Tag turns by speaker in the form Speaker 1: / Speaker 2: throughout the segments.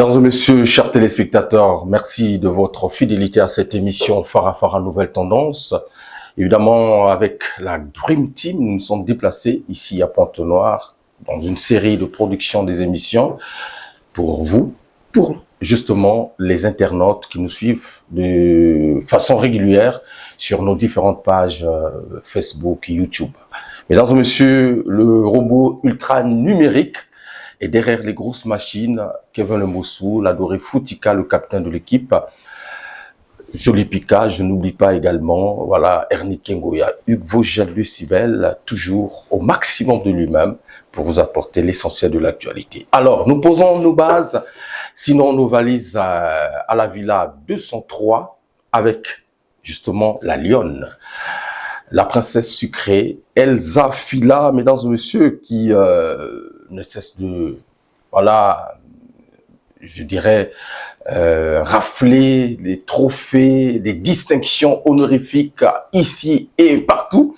Speaker 1: Mesdames et messieurs, chers téléspectateurs, merci de votre fidélité à cette émission Farafara Nouvelle Tendance. Évidemment, avec la Dream Team, nous nous sommes déplacés ici à Pointe-Noire dans une série de production des émissions pour vous, pour justement les internautes qui nous suivent de façon régulière sur nos différentes pages Facebook et YouTube. Mesdames et messieurs, le robot ultra numérique et derrière les grosses machines, Kevin Lemoussou, l'adoré Foutika, le capitaine de l'équipe, Jolie Pika, je n'oublie pas également, voilà, Ernie Kengoya, Hugues Vogel-Lucibel, toujours au maximum de lui-même pour vous apporter l'essentiel de l'actualité. Alors, nous posons nos bases, sinon nos valises à la Villa 203 avec justement la lionne, la princesse sucrée, Elsa Fila, mesdames et messieurs, qui ne cesse de, voilà, je dirais, rafler les trophées, des distinctions honorifiques ici et partout.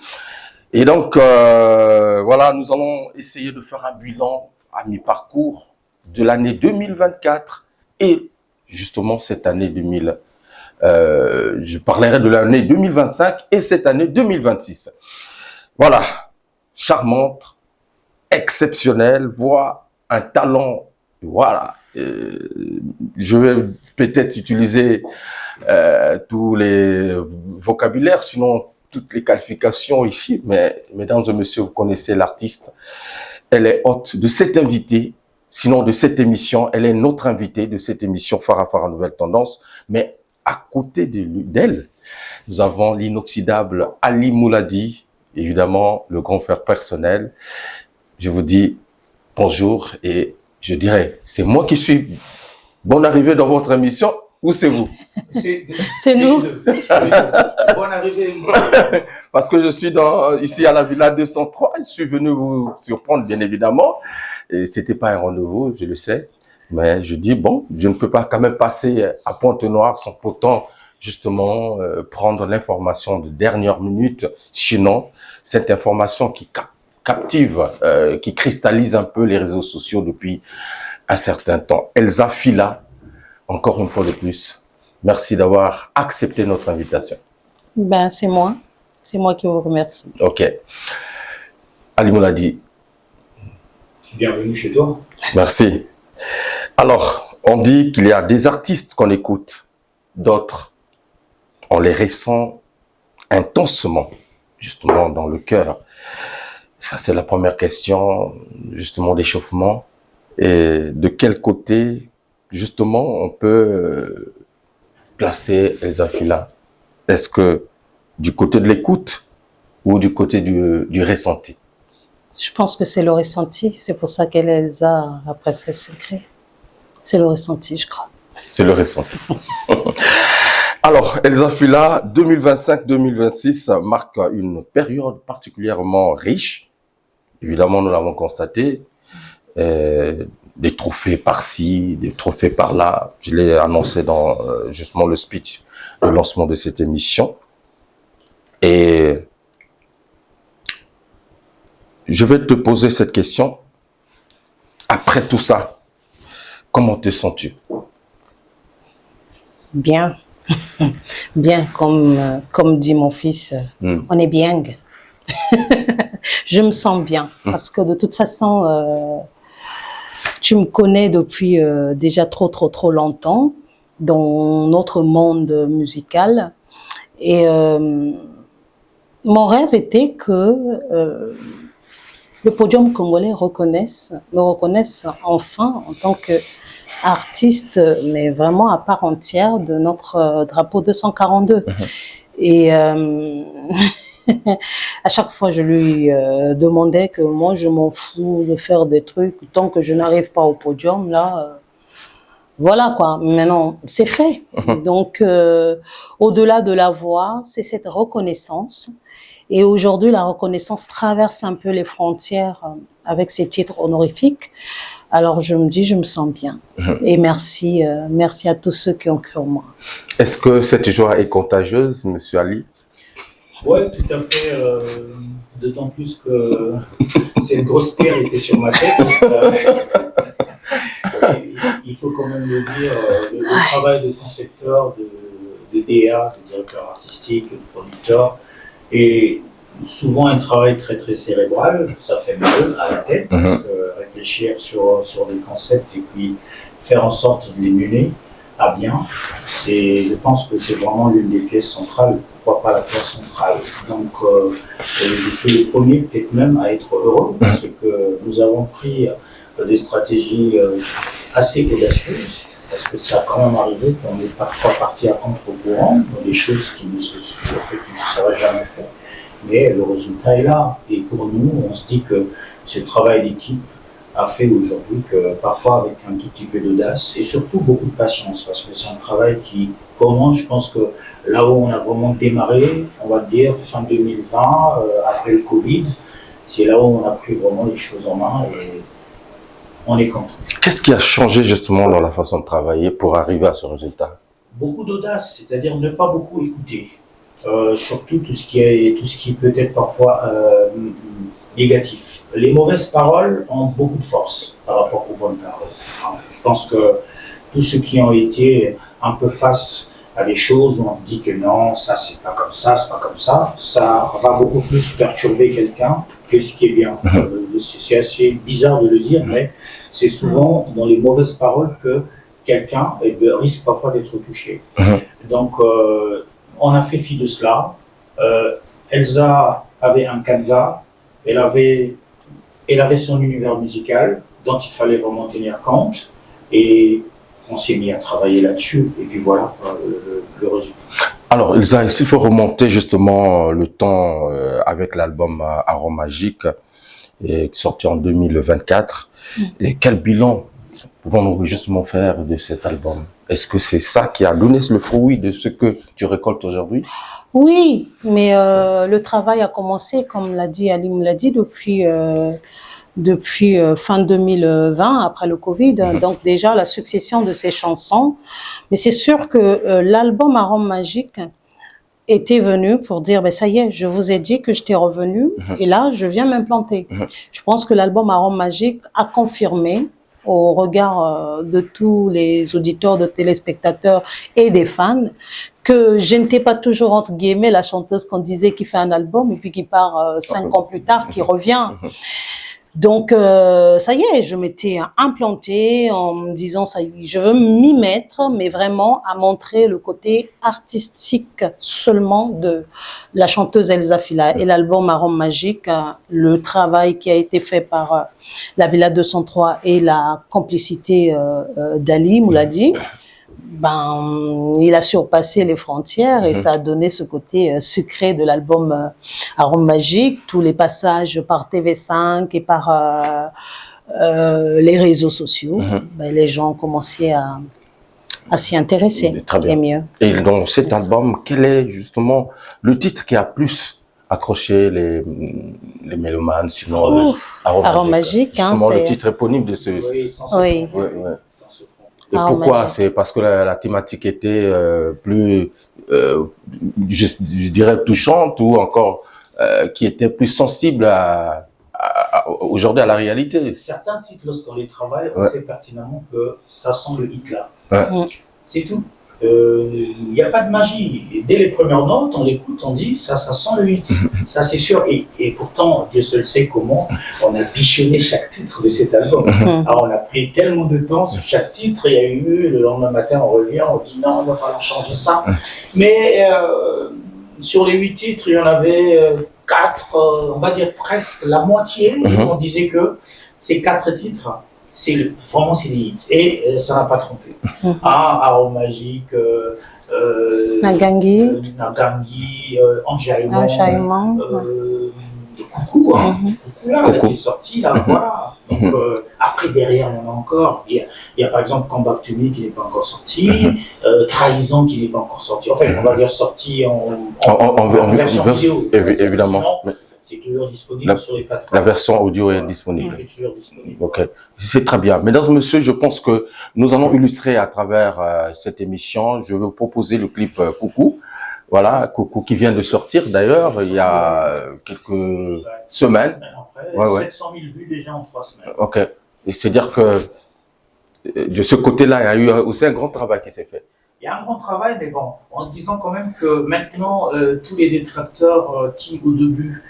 Speaker 1: Et donc, voilà, nous allons essayer de faire un bilan à mi-parcours de l'année 2024 et justement cette année 2000. Je parlerai de l'année 2025 et cette année 2026. Voilà, charmante, exceptionnelle, voix, un talent, voilà. Je vais peut-être utiliser tous les vocabulaires, sinon toutes les qualifications ici, mais mesdames et messieurs, vous connaissez l'artiste. Elle est hôte de cette invitée, sinon de cette émission. Elle est notre invitée de cette émission Farafara Nouvelle Tendance, mais à côté d'elle, nous avons l'inoxydable Ali Mouladi, évidemment le grand frère personnel. Je vous dis bonjour et je dirais, c'est moi qui suis bonne arrivée dans votre émission ou c'est vous?
Speaker 2: C'est nous.
Speaker 3: Bonne arrivée.
Speaker 1: Parce que je suis ici à la Villa 203, je suis venu vous surprendre bien évidemment. Et c'était pas un rendez-vous, je le sais. Mais je dis, bon, je ne peux pas quand même passer à Pointe-Noire sans pourtant justement prendre l'information de dernière minute. Sinon, cette information qui captive, qui cristallise un peu les réseaux sociaux depuis un certain temps. Elsa Fila, encore une fois de plus, merci d'avoir accepté notre invitation.
Speaker 2: Ben, c'est moi qui vous remercie.
Speaker 1: Ok. Ali Mouladi.
Speaker 3: Bienvenue chez toi.
Speaker 1: Merci. Alors, on dit qu'il y a des artistes qu'on écoute, d'autres, on les ressent intensement, justement dans le cœur. Ça, c'est la première question, justement, d'échauffement. Et de quel côté, justement, on peut placer Elsa Fila? Est-ce que du côté de l'écoute ou du côté du ressenti?
Speaker 2: Je pense que c'est le ressenti. C'est pour ça qu'elle est Elsa, la princesse secrète. C'est le ressenti, je crois.
Speaker 1: C'est le ressenti. Alors, Elsa Fila, 2025-2026 marque une période particulièrement riche. Évidemment, nous l'avons constaté. Des trophées par-ci, des trophées par-là. Je l'ai annoncé dans justement le speech de lancement de cette émission. Et je vais te poser cette question. Après tout ça, comment te sens-tu?
Speaker 2: Bien. Bien, comme dit mon fils, on est bien. Je me sens bien parce que de toute façon, tu me connais depuis déjà trop longtemps dans notre monde musical et mon rêve était que le podium congolais me reconnaisse enfin en tant qu'artiste, mais vraiment à part entière de notre drapeau 242. Et à chaque fois, je lui demandais que moi, je m'en fous de faire des trucs. Tant que je n'arrive pas au podium, là, voilà quoi. Maintenant, c'est fait. Donc, au-delà de la voix, c'est cette reconnaissance. Et aujourd'hui, la reconnaissance traverse un peu les frontières avec ces titres honorifiques. Alors, je me dis, je me sens bien. Et merci à tous ceux qui ont cru en moi.
Speaker 1: Est-ce que cette joie est contagieuse, Monsieur Ali?
Speaker 3: Oui, tout à fait. D'autant plus que c'est une grosse pierre qui était sur ma tête. il faut quand même le dire, le travail de concepteur, de DA, de directeur artistique, de producteur, est souvent un travail très très cérébral. Ça fait mal à la tête, parce que réfléchir sur des concepts et puis faire en sorte de les mener à bien, je pense que c'est vraiment l'une des pièces centrales, pourquoi pas la pièce centrale. Donc je suis le premier peut-être même à être heureux, parce que nous avons pris des stratégies assez audacieuses, parce que ça a quand même arrivé qu'on est parfois parti à contre-courant dans des choses qui ne se seraient jamais faites. Mais le résultat est là. Et pour nous, on se dit que ce travail d'équipe a fait aujourd'hui que parfois avec un tout petit peu d'audace et surtout beaucoup de patience, parce que c'est un travail qui commence, je pense que là où on a vraiment démarré, on va dire fin 2020, après le Covid, c'est là où on a pris vraiment les choses en main et on est content.
Speaker 1: Qu'est-ce qui a changé justement dans la façon de travailler pour arriver à ce résultat?
Speaker 3: Beaucoup d'audace, c'est-à-dire ne pas beaucoup écouter. Surtout tout ce qui peut être parfois négatif. Les mauvaises paroles ont beaucoup de force par rapport aux bonnes paroles. Je pense que tous ceux qui ont été un peu face à des choses où on dit que non, ça c'est pas comme ça, c'est pas comme ça va beaucoup plus perturber quelqu'un que ce qui est bien. C'est assez bizarre de le dire, mais c'est souvent dans les mauvaises paroles que quelqu'un risque parfois d'être touché. Donc on a fait fi de cela. Elsa avait un canevas, elle avait son univers musical dont il fallait vraiment tenir compte et on s'est mis à travailler là-dessus et puis voilà le résultat.
Speaker 1: Alors Elsa, s'il faut remonter justement le temps avec l'album Arôme Magique sorti en 2024, et quel bilan pouvons-nous justement faire de cet album? Est-ce que c'est ça qui a donné le fruit de ce que tu récoltes aujourd'hui?
Speaker 2: Oui, mais le travail a commencé, comme l'a dit Ali, me l'a dit, depuis fin 2020, après le Covid. Donc déjà, la succession de ces chansons. Mais c'est sûr que l'album Arôme Magique était venu pour dire, ben ça y est, je vous ai dit que j'étais revenu et là, je viens m'implanter. Je pense que l'album Arôme Magique a confirmé au regard de tous les auditeurs, de téléspectateurs et des fans, que je n'étais pas toujours, entre guillemets, la chanteuse qu'on disait qui fait un album et puis qui part 5 ans plus tard, qui revient. Donc, ça y est, je m'étais implantée en me disant, ça y est, je veux m'y mettre, mais vraiment à montrer le côté artistique seulement de la chanteuse Elsa Fila. Et l'album Arôme Magique, le travail qui a été fait par la Villa 203 et la complicité d'Ali Mouladi, ben, il a surpassé les frontières et ça a donné ce côté sucré de l'album Arôme Magique. Tous les passages par TV5 et par les réseaux sociaux, ben, les gens ont commencé à s'y intéresser.
Speaker 1: Très bien.
Speaker 2: Mieux.
Speaker 1: Et dans cet album, quel est justement le titre qui a plus accroché les mélomanes, sinon
Speaker 2: Arôme Magique,
Speaker 1: justement le titre éponyme de ce...
Speaker 3: Oui,
Speaker 2: oui.
Speaker 1: Et pourquoi? C'est parce que la thématique était plus, je dirais, touchante ou encore qui était plus sensible aujourd'hui à la réalité.
Speaker 3: Certains titres, lorsqu'on les travaille, on sait pertinemment que ça sent le hit là. C'est tout. Il n'y a pas de magie. Dès les premières notes, on l'écoute, on dit ça sent le hit. Ça c'est sûr. Et pourtant, Dieu seul sait comment on a bichonné chaque titre de cet album. Alors on a pris tellement de temps sur chaque titre. Il y a eu, le lendemain matin, on revient, on dit non, il va falloir changer ça. Mais sur les 8 titres, il y en avait 4, on va dire presque la moitié. On disait que ces 4 titres, vraiment c'est des hits. Et ça n'a pas trompé. Arôme Magique,
Speaker 2: Nagangui,
Speaker 3: Enjaillement, Coucou, Coucou là, qui est sorti là, voilà. Donc après derrière il y en a encore. Il y a par exemple Come Back to Me qui n'est pas encore sorti, Trahison qui n'est pas encore sorti. Enfin, on va dire sorti en version vidéo.
Speaker 1: Évidemment.
Speaker 3: C'est toujours disponible sur les plateformes.
Speaker 1: La version audio est disponible.
Speaker 3: Elle est toujours disponible.
Speaker 1: Ok, c'est très bien. Mesdames et messieurs, je pense que nous allons illustrer à travers cette émission. Je vais vous proposer le clip Coucou. Voilà, Coucou qui vient de sortir d'ailleurs il y a quelques semaines.
Speaker 3: Après, 700 000 vues déjà en 3 semaines.
Speaker 1: Ok, et c'est dire que de ce côté-là, il y a eu aussi un grand travail qui s'est fait.
Speaker 3: Il y a un grand travail, mais bon, en se disant quand même que maintenant, tous les détracteurs qui, au début,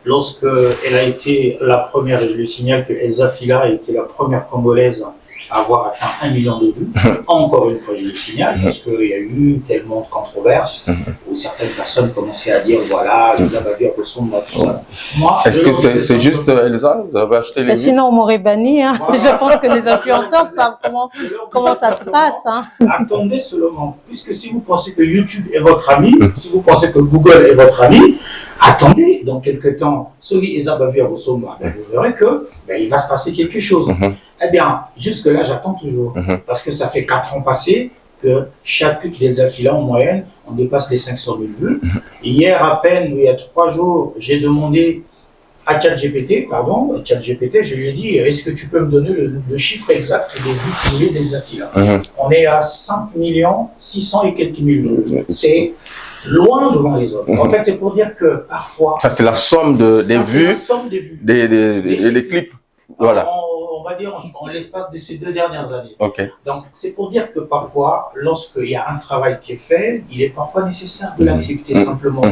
Speaker 3: lorsque elle a été la première, et je le signale que Elsa Fila a été la première Congolaise à avoir atteint 1 million de vues, encore une fois, je le signale, parce qu'il y a eu tellement de controverses, où certaines personnes commençaient à dire, voilà, Elsa Bavir, Bosomba, tout ça. Moi,
Speaker 1: est-ce que c'est juste Elsa, vous avez acheté les vues?
Speaker 2: Sinon, on m'aurait banni. Hein.
Speaker 3: Voilà.
Speaker 2: Je pense que les influenceurs savent comment ça se passe. Hein.
Speaker 3: Attendez seulement, puisque si vous pensez que YouTube est votre ami, si vous pensez que Google est votre ami, attendez, dans quelques temps, celui Elsa Bavir Bosomba, vous verrez que il va se passer quelque chose. Eh bien, jusque-là, j'attends toujours, parce que ça fait 4 ans passés que chaque d'Elsa Fila, en moyenne, on dépasse les 500 000 vues. Hier, à peine, il y a 3 jours, j'ai demandé à ChatGPT, je lui ai dit, est-ce que tu peux me donner le chiffre exact des vues cumulées d'Elsa Fila? On est à 5 600 et quelques mille vues. C'est loin devant les autres. En fait, c'est pour dire que parfois...
Speaker 1: Ça, c'est la somme des vues,
Speaker 3: la somme des vues.
Speaker 1: des clips. Voilà.
Speaker 3: On va dire en l'espace de ces 2 dernières années.
Speaker 1: Okay.
Speaker 3: Donc, c'est pour dire que parfois, lorsqu'il y a un travail qui est fait, il est parfois nécessaire de l'accepter simplement.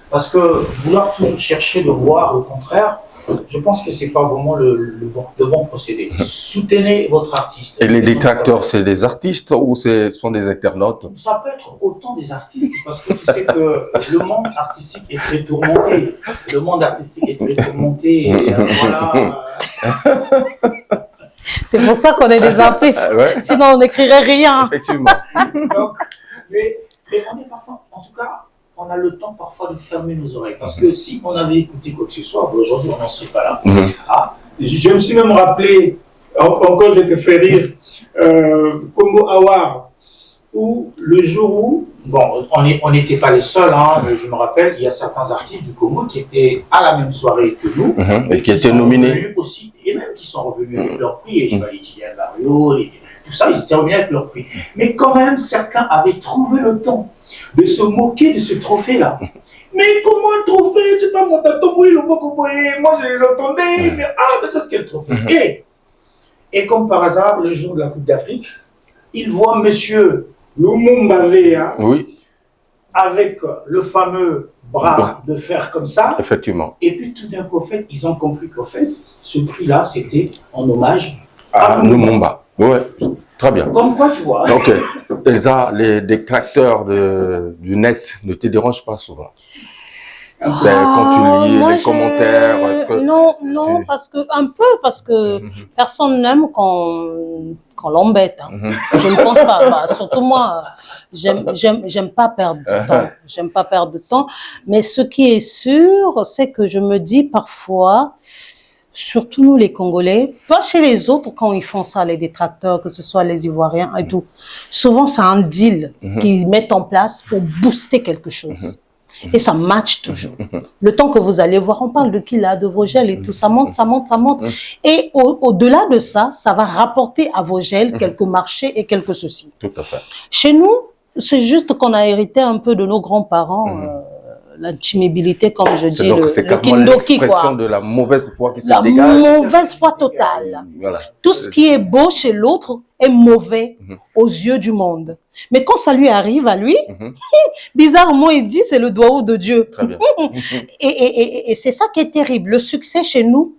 Speaker 3: Parce que vouloir toujours chercher de voir le contraire, je pense que c'est pas vraiment le bon procédé. Soutenez votre artiste.
Speaker 1: Et les détracteurs, c'est des artistes ou ce sont des internautes?
Speaker 3: Ça peut être autant des artistes, parce que tu sais que le monde artistique est très tourmenté. Le monde artistique est très tourmenté. Et voilà.
Speaker 2: C'est pour ça qu'on est des artistes.
Speaker 1: Ouais.
Speaker 2: Sinon, on n'écrirait rien.
Speaker 1: Effectivement.
Speaker 3: Donc, mais on est parfois, en tout cas, on a le temps parfois de fermer nos oreilles. Parce que si on avait écouté quoi que ce soit, aujourd'hui, on n'en serait pas là. Je me suis même rappelé, encore je vais te faire rire, Congo Award, où le jour où, bon, on n'était pas les seuls, hein, je me rappelle, il y a certains artistes du Congo qui étaient à la même soirée que nous,
Speaker 1: et qui étaient nominés
Speaker 3: aussi, et même qui sont revenus avec leur prix, et je vais Etienne Barrio, tout ça, ils étaient revenus avec leur prix. Mais quand même, certains avaient trouvé le temps de se moquer de ce trophée-là. Mais comment un trophée? Je sais pas, mon tato, moi je les entendais, mais c'est ce qu'est le trophée. Et comme par hasard, le jour de la Coupe d'Afrique, ils voient monsieur Lumumba Vea avec le fameux bras de fer comme ça.
Speaker 1: Effectivement.
Speaker 3: Et puis tout d'un coup, en fait, ils ont compris qu'en fait, ce prix-là, c'était en hommage
Speaker 1: à Lumumba. Ouais, très bien.
Speaker 3: Comme quoi, tu vois.
Speaker 1: Donc, Elsa, les détracteurs du net ne te dérangent pas souvent? Quand tu lis les commentaires, est-ce que
Speaker 2: non, parce que personne n'aime qu'on l'embête. Hein. Je ne pense pas. Surtout moi, j'aime pas perdre de temps. J'aime pas perdre de temps. Mais ce qui est sûr, c'est que je me dis parfois, surtout nous les Congolais, pas chez les autres quand ils font ça, les détracteurs, que ce soit les Ivoiriens et tout. Souvent, c'est un deal qu'ils mettent en place pour booster quelque chose. Et ça match toujours. Le temps que vous allez voir, on parle de qui là, de Vogel et tout, ça monte. Et au-delà de ça, ça va rapporter à Vogel quelques marchés et quelques ceci.
Speaker 1: Tout à fait.
Speaker 2: Chez nous, c'est juste qu'on a hérité un peu de nos grands-parents, l'intimibilité, comme je dis, le kindoki, quoi.
Speaker 1: De la mauvaise foi qui se dégage.
Speaker 2: La mauvaise foi totale.
Speaker 1: Voilà.
Speaker 2: Tout ce qui est beau chez l'autre est mauvais aux yeux du monde. Mais quand ça lui arrive à lui, bizarrement, il dit c'est le doigt de Dieu.
Speaker 1: Très bien.
Speaker 2: Et c'est ça qui est terrible. Le succès chez nous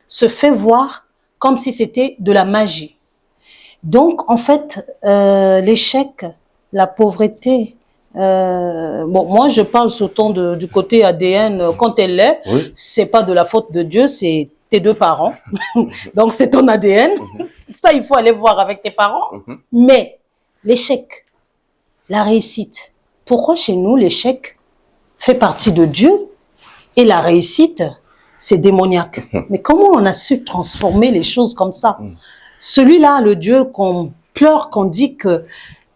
Speaker 2: se fait voir comme si c'était de la magie. Donc, en fait, l'échec, la pauvreté, moi je parle surtout du côté ADN, quand elle l'est, c'est pas de la faute de Dieu, c'est tes 2 parents. Donc, c'est ton ADN. Ça, il faut aller voir avec tes parents. Mais l'échec, la réussite. Pourquoi chez nous, l'échec fait partie de Dieu et la réussite, c'est démoniaque. Mais comment on a su transformer les choses comme ça? Celui-là, le Dieu qu'on pleure, qu'on dit que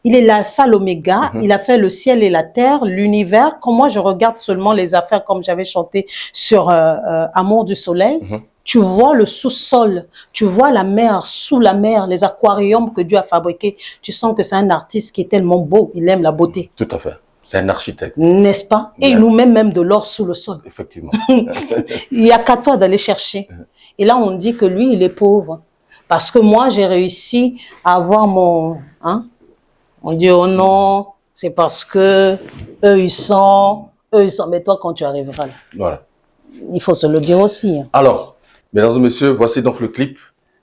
Speaker 2: il est l'alpha, l'oméga, il a fait le ciel et la terre, l'univers. Quand moi, je regarde seulement les affaires comme j'avais chanté sur Amour du soleil, tu vois le sous-sol, tu vois la mer, sous la mer, les aquariums que Dieu a fabriqués. Tu sens que c'est un artiste qui est tellement beau, il aime la beauté.
Speaker 1: Tout à fait. C'est un architecte.
Speaker 2: N'est-ce pas? Et il nous met même de l'or sous le sol.
Speaker 1: Effectivement.
Speaker 2: Il n'y a qu'à toi d'aller chercher. Et là, on dit que lui, il est pauvre. Parce que moi, j'ai réussi à avoir mon... Hein? On dit, oh non, c'est parce que eux, ils sont... Mais toi, quand tu arriveras là,
Speaker 1: Voilà.
Speaker 2: il faut se le dire aussi. Hein.
Speaker 1: Alors, mesdames et messieurs, voici donc le clip.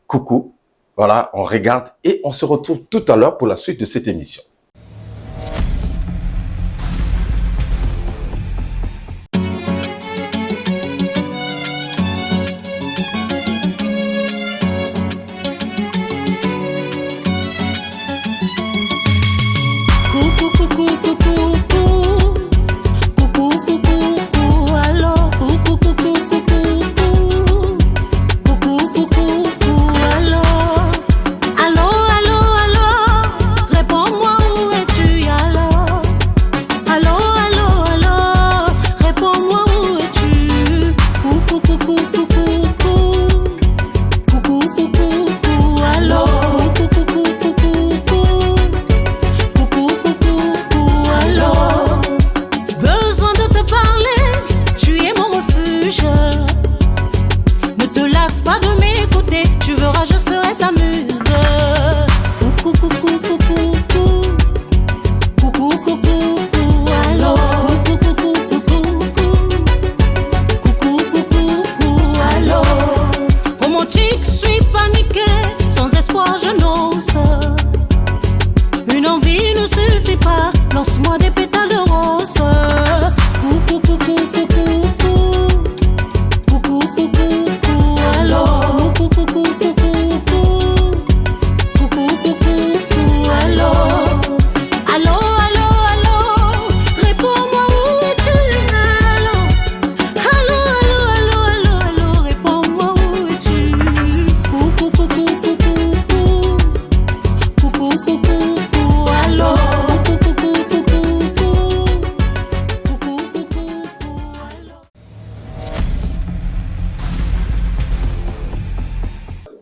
Speaker 1: Coucou. Voilà, on regarde et on se retrouve tout à l'heure pour la suite de cette émission.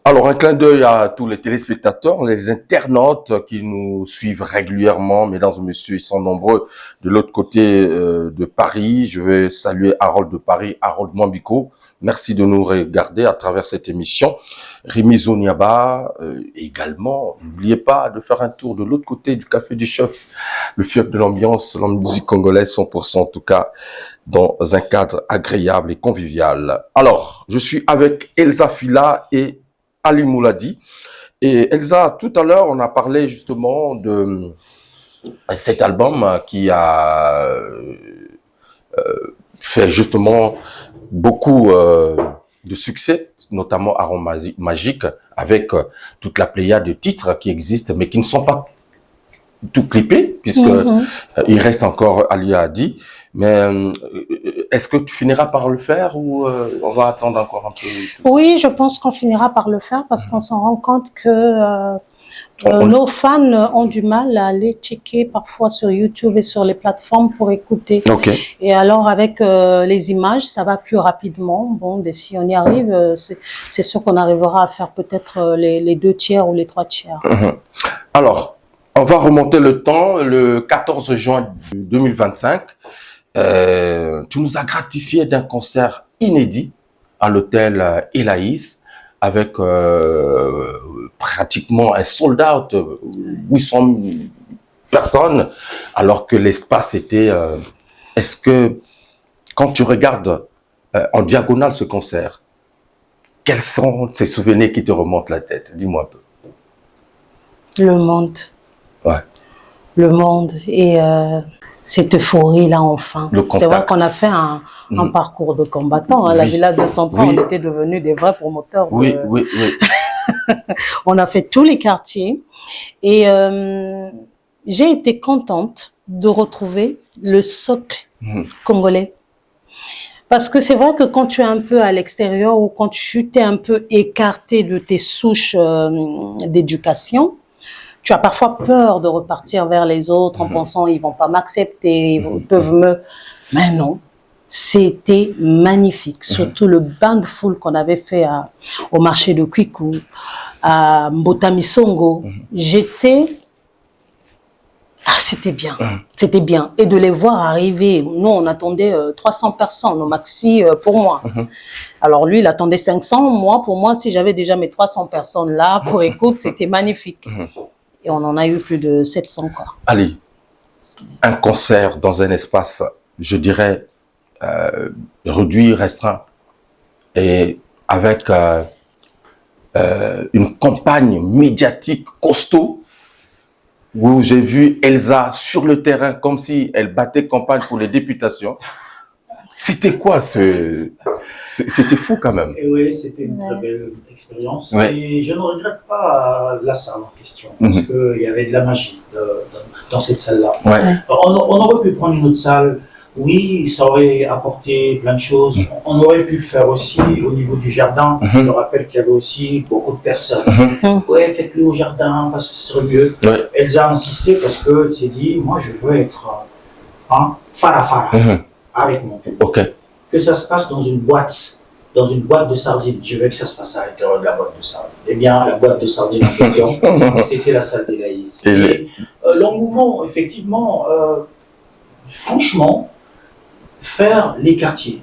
Speaker 1: Alors, un clin d'œil à tous les téléspectateurs, les internautes qui nous suivent régulièrement. Mesdames et messieurs, ils sont nombreux de l'autre côté de Paris. Je vais saluer Harold de Paris, Harold Mwambiko. Merci de nous regarder à travers cette émission. Rémi Zoniaba également. N'oubliez pas de faire un tour de l'autre côté du Café du Chef, le fief de l'ambiance, la musique congolaise 100% en tout cas, dans un cadre agréable et convivial. Alors, je suis avec Elsa Fila et Ali Mouladi. Et Elsa, tout à l'heure, on a parlé justement de cet album qui a fait justement beaucoup de succès, notamment Arôme Magique, avec toute la pléiade de titres qui existent, mais qui ne sont pas tout clippés, puisque il reste encore Ali a dit. Mais est-ce que tu finiras par le faire ou on va attendre encore un peu?
Speaker 2: Oui, je pense qu'on finira par le faire parce qu'on s'en rend compte que nos fans ont du mal à aller checker parfois sur YouTube et sur les plateformes pour écouter.
Speaker 1: Okay.
Speaker 2: Et alors avec les images, ça va plus rapidement. Bon, mais si on y arrive, c'est sûr qu'on arrivera à faire peut-être les 2 tiers ou les 3 tiers.
Speaker 1: Alors, on va remonter le temps, le 14 juin 2025. Tu nous as gratifié d'un concert inédit à l'hôtel Elaïs avec pratiquement un sold out, 800 personnes, alors que l'espace était... Est-ce que quand tu regardes en diagonale ce concert, quels sont ces souvenirs qui te remontent la tête? Dis-moi un peu.
Speaker 2: Le monde.
Speaker 1: Ouais.
Speaker 2: Le monde et... cette euphorie-là, enfin. C'est vrai qu'on a fait un parcours de combattants. Hein. Oui. La Villa 203, on était devenus des vrais promoteurs.
Speaker 1: Oui.
Speaker 2: On a fait tous les quartiers. Et j'ai été contente de retrouver le socle congolais. Parce que c'est vrai que quand tu es un peu à l'extérieur ou quand tu t'es un peu écarté de tes souches d'éducation, tu as parfois peur de repartir vers les autres en pensant ils vont pas m'accepter, ils peuvent me... Mais non, c'était magnifique. Surtout le bain de foule qu'on avait fait au marché de Kwiku, à Mbotamisongo. J'étais... Ah, c'était bien, c'était bien. Et de les voir arriver, nous on attendait 300 personnes au maxi pour moi. Alors lui, il attendait 500. Moi, pour moi, si j'avais déjà mes 300 personnes là pour écoute, c'était magnifique. Et on en a eu plus de 700, quoi.
Speaker 1: Allez, un concert dans un espace, je dirais, réduit, restreint, et avec une campagne médiatique costaud, où j'ai vu Elsa sur le terrain comme si elle battait campagne pour les députations. C'était quoi C'était fou quand même.
Speaker 3: Et oui, c'était une très belle expérience. Et je ne regrette pas la salle en question, parce qu'il y avait de la magie dans cette salle-là. On aurait pu prendre une autre salle. Oui, ça aurait apporté plein de choses. On aurait pu le faire aussi au niveau du jardin. Je me rappelle qu'il y avait aussi beaucoup de personnes. Ouais, faites-le au jardin, parce que ce serait mieux. Elsa a insisté parce qu'elle s'est dit, moi je veux être fara avec mon tour. Que ça se passe dans une boîte de sardines. Je veux que ça se passe à l'intérieur de la boîte de sardines. Eh bien, la boîte de sardines en question, c'était la salle des Laïs. Et l'engouement, effectivement, franchement, faire les quartiers,